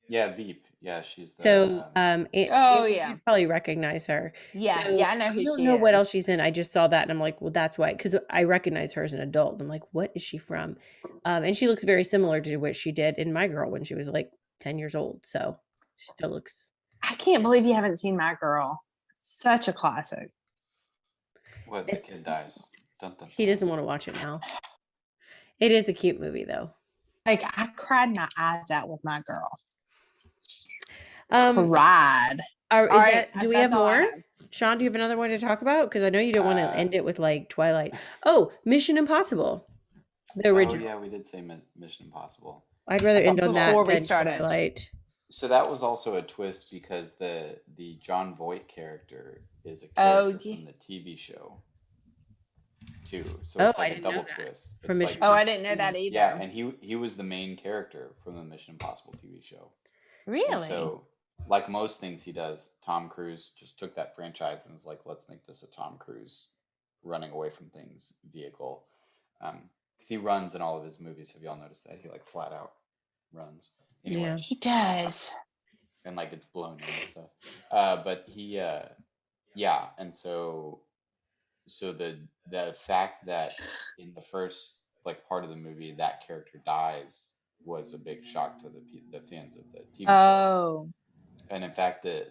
Veep. Yeah, she's the So, Oh, yeah. you probably recognize her. Yeah, So, yeah, I know who don't she know what else is. she's in. I just saw that and I'm like, well, that's why, because I recognize her as an adult. I'm like, what is she from? And she looks very similar to what she did in My Girl when she was like 10 years old. So she still looks. I can't believe you haven't seen My Girl. Such a classic. What, the kid dies. Dun, dun, He dun. doesn't want to watch it now. It is a cute movie though. Like, I cried my eyes out with My Girl. Cried. Do we have more? Sean, do you have another one to talk about? Because I know you don't want to end it with like Twilight. Oh, Mission Impossible. The original. Oh yeah, we did say Mission Impossible. I'd rather end on that before we than started. Twilight. So that was also a twist because the John Voight character is a character from the TV show too. So it's like a double twist. From Mission. I didn't know that either. Yeah, and he was the main character from the Mission Impossible TV show. Really? And so, like most things he does, Tom Cruise just took that franchise and was like, let's make this a Tom Cruise running away from things vehicle. Because he runs in all of his movies. Have y'all noticed that? He like flat out runs. Anyway, Yeah. He does. And like it's blown and stuff. But he, yeah. And so the fact that in the first like part of the movie that character dies was a big shock to the fans of the TV show. Oh. And in fact, the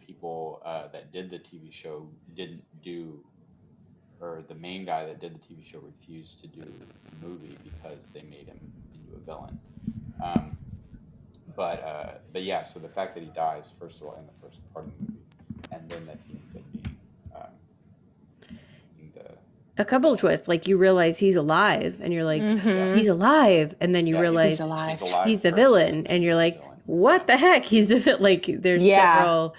people that did the TV show didn't do, or the main guy that did the TV show refused to do the movie because they made him into a villain. But yeah, so the fact that he dies first of all in the first part of the movie, and then that he ends up being a couple of twists, like you realize he's alive, and you're like, he's alive, and then you realize he's the villain, and you're like, what the heck? He's a bit like there's several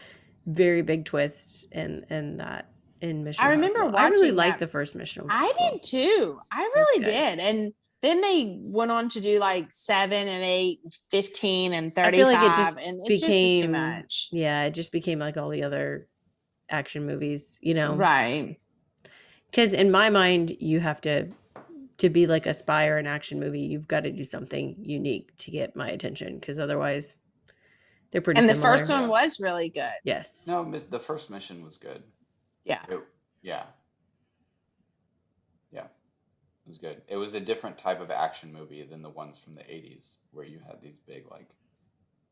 very big twists in that in Mission. I remember watching. I really liked the first Mission. I did too. I really did, and then they went on to do like 7 and 8, 15 and 35, I feel like and it's just too much. Yeah, it just became like all the other action movies, you know, right? Because in my mind, you have to be like a spy or an action movie, you've got to do something unique to get my attention. Because otherwise, they're pretty. And the first one was really good. Yes. No, the first Mission was good. Yeah. Yeah. It was good. It was a different type of action movie than the ones from the 80s, where you had these big like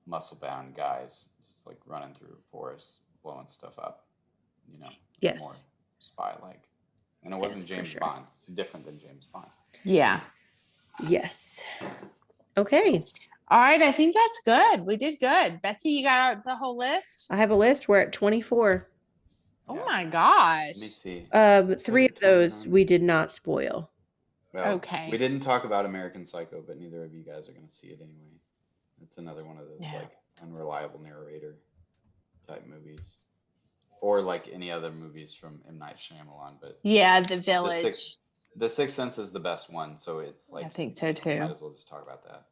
muscle-bound guys just like running through forests, blowing stuff up. You know. Yes. More spy-like. And it wasn't James Bond. It's different than James Bond. Yeah. Yes. Okay. All right. I think that's good. We did good. Betsy, you got the whole list? I have a list. We're at 24. Oh my gosh. Let me see. 3 of those we did not spoil. Well, okay. We didn't talk about American Psycho, but neither of you guys are going to see it anyway. It's another one of those like unreliable narrator type movies. Or like any other movies from M. Night Shyamalan, but yeah, The Village. The Sixth Sense is the best one, so it's like I think so too. Might as well just talk about that.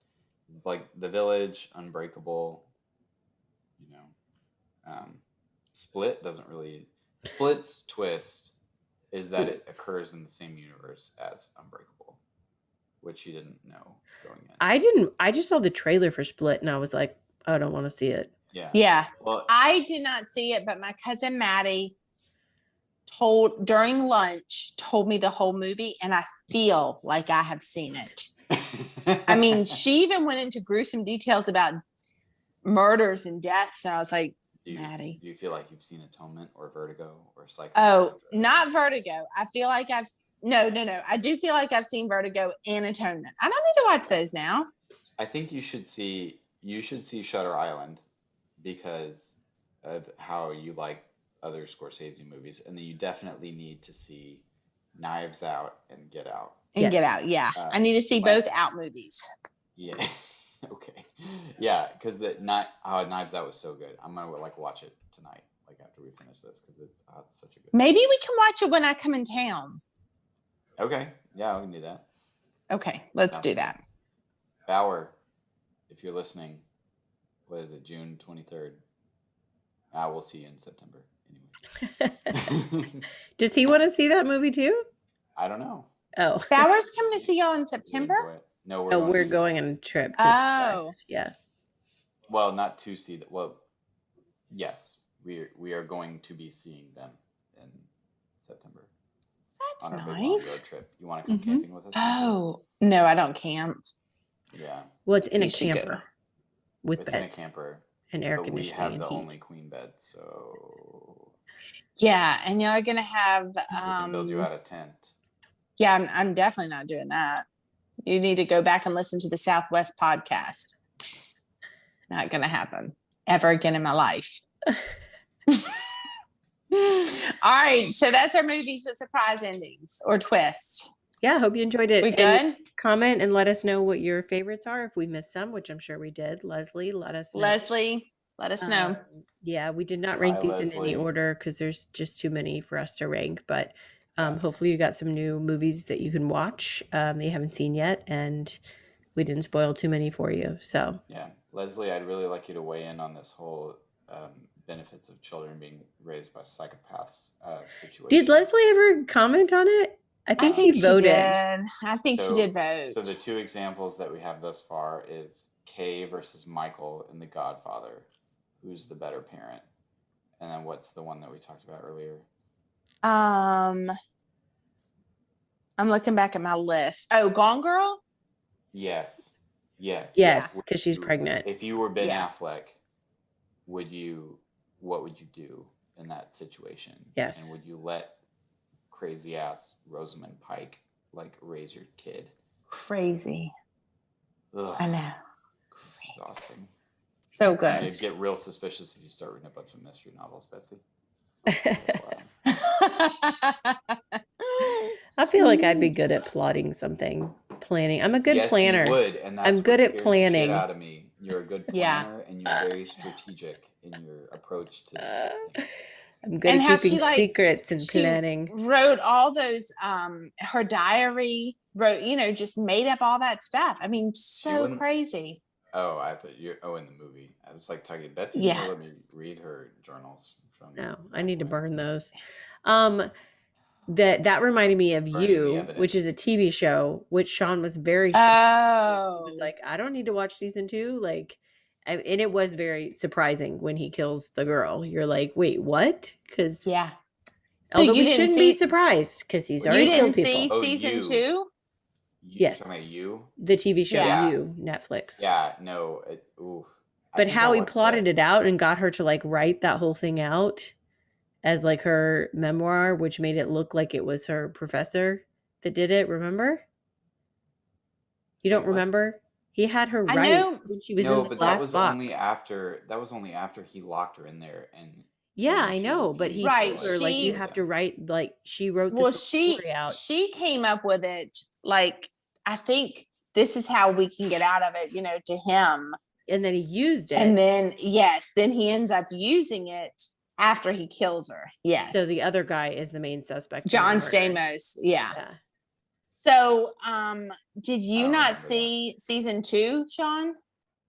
It's like The Village, Unbreakable, you know. Split doesn't really. Split's twist is that it occurs in the same universe as Unbreakable, which you didn't know going in. I just saw the trailer for Split and I was like, I don't want to see it. Yeah. Well, I did not see it, but my cousin Maddie during lunch told me the whole movie, and I feel like I have seen it. I mean, she even went into gruesome details about murders and deaths, and I was like, Maddie, do you feel like you've seen Atonement or Vertigo or Psycho? Oh, not Vertigo. I feel like no. I do feel like I've seen Vertigo and Atonement. I don't need to watch those now. I think you should see Shutter Island, because of how you like other Scorsese movies, and then you definitely need to see Knives Out and Get Out. Get Out, yeah. I need to see both Out movies. Yeah. Okay. Yeah, because Knives Out was so good. I'm gonna like watch it tonight, like after after we finish this because it's such a good. Maybe we can watch it when I come in town. Okay. Yeah, we can do that. Okay, let's do that. Bauer, if you're listening, what is it, June 23rd? We'll see you in September. Anyway. Does he want to see that movie too? I don't know. Oh. Bauer's coming to see y'all in September? No, we're going on a trip to Oh. West. Yeah. Well, not to see that. Well, yes, we are going to be seeing them in September. That's on our nice. big long road trip. You want to come camping with us? Oh, no, I don't camp. Yeah. Well, it's in We a should go. camper with It's beds in a camper. and air But we conditioning have and the heat. only queen bed, so Yeah, and y'all are gonna have. we can build you out a tent. Yeah, I'm definitely not doing that. You need to go back and listen to the Southwest podcast. Not gonna happen ever again in my life. All right, so that's our movies with surprise endings or twists. Yeah, I hope you enjoyed it. We And good? comment and let us know what your favorites are. If we missed some, which I'm sure we did. Leslie, let us know. Leslie, let us know. Yeah, we did not rank Hi, these in Leslie. any order because there's just too many for us to rank. But hopefully you got some new movies that you can watch that you haven't seen yet, and we didn't spoil too many for you. So Yeah, Leslie, I'd really like you to weigh in on this whole benefits of children being raised by psychopaths situation. did Leslie ever comment on it? I think he voted. She did. I think she did vote. So the two examples that we have thus far is Kay versus Michael in The Godfather. Who's the better parent? And then what's the one that we talked about earlier? I'm looking back at my list. Oh, Gone Girl? Yes, because she's pregnant. If you were Ben Affleck, what would you do in that situation? Yes. And would you let crazy ass Rosamund Pike raise your kid? Crazy. Ugh. I know. Exhausting. So And good. you'd get real suspicious if you start reading a bunch of mystery novels, Betsy. I feel like I'd be good at plotting something, planning. I'm a good planner. You would, and that's I'm good at scares the planning. shit out of me. You're a good planner, and you're very strategic in your approach to things. I'm good at keeping secrets and planning. Wrote all those, her diary, just made up all that stuff. I mean, so crazy. Oh, I thought in the movie. I was talking, Betsy never let me read her journals. No, I need to burn those. That reminded me of You, which is a TV show, which Sean was very shocked. He was like, I don't need to watch season 2. And it was very surprising when he kills the girl. You're like, wait, what? Because although we shouldn't be surprised because he's already killed people. You didn't see season 2? Yes. Talking about You? The TV show You, Netflix. Yeah, no. But how he plotted it out and got her to write that whole thing out as her memoir, which made it look like it was her professor that did it. Remember? You don't remember? He had her write when she was in the glass box. That was only after he locked her in there. And yeah, I know, but he told her you have to write. She wrote this story out. She came up with it. I think this is how we can get out of it. To him. And then he used it. And then then he ends up using it after he kills her. Yes. So the other guy is the main suspect. John Stamos. Yeah. So, did you not see season 2, Sean?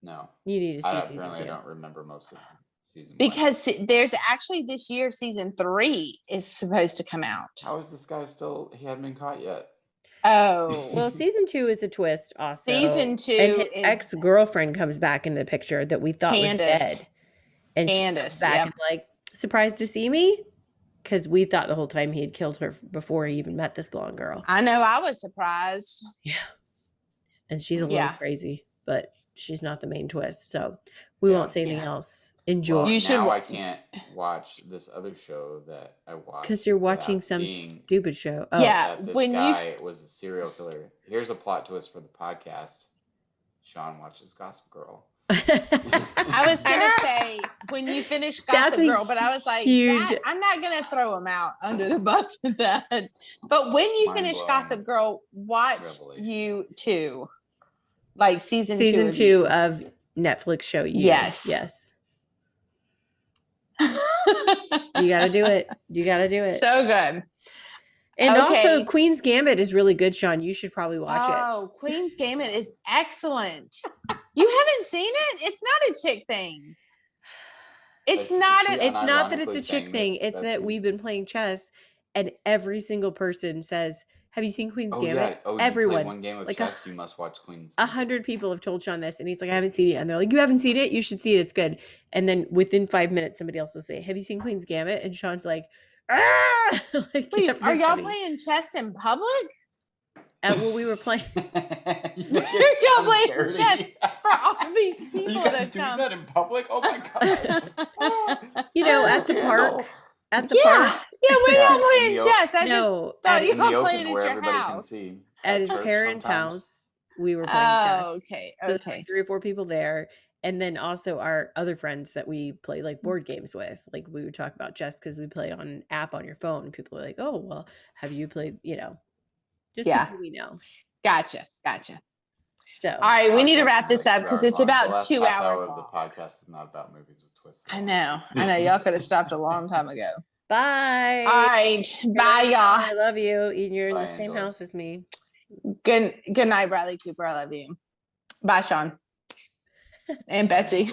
No. You need to see season 2. Apparently, I don't remember most of season 1. Because there's actually this year, season 3 is supposed to come out. How is this guy still? He hadn't been caught yet. Oh. Well, season 2 is a twist also. Season 2 and his ex-girlfriend comes back into the picture that we thought was dead. And Candace, she comes back and surprised to see me? Because we thought the whole time he had killed her before he even met this blonde girl. I know, I was surprised. Yeah. And she's a little crazy, but she's not the main twist. So we won't say anything else. Enjoy. Well, now I can't watch this other show that I watched. Because you're watching some stupid show. Oh. Yeah. This guy was a serial killer. Here's a plot twist for the podcast. Sean watches Gossip Girl. I was gonna say when you finish Gossip Girl, but I was like, I'm not gonna throw him out under the bus with that. But when you finish Gossip Girl, watch You 2, season 2 of Netflix show You. Yes. You got to do it. You got to do it. So good. And also, Okay. Queen's Gambit is really good, Sean. You should probably watch it. Oh, Queen's Gambit is excellent. You haven't seen it? It's not a chick thing. It's not that it's a chick thing. It's that we've been playing chess, and every single person says, "Have you seen Queen's Gambit?" Yeah. Oh, everyone. You play one game of chess, you must watch Queen's. 100 people have told Sean this, and he's like, "I haven't seen it," and they're like, "You haven't seen it? You should see it. It's good." And then within 5 minutes, somebody else will say, "Have you seen Queen's Gambit?" And Sean's like, "Ah!" Like, wait, are y'all playing chess in public? Well, we were playing. Y'all playing chess for all these people Are you guys that doing come. that in public? Oh my god! You know, at the park. At the park. Yeah, we're not playing chess. I just thought you were were playing at your house. At his parents' house, we were playing chess. Okay. So there were 3 or 4 people there. And then also our other friends that we play like board games with. Like we would talk about chess because we play on an app on your phone. And people are like, "Oh, well, have you played, just people we know." Gotcha. So, all right, we need to wrap this up because it's about 2 hours long. The podcast is not about movies with twists. I know. Y'all could have stopped a long time ago. Bye. All right. Bye, y'all. I love you. And you're in the same house as me. Good night, Bradley Cooper. I love you. Bye, Sean. And Betsy.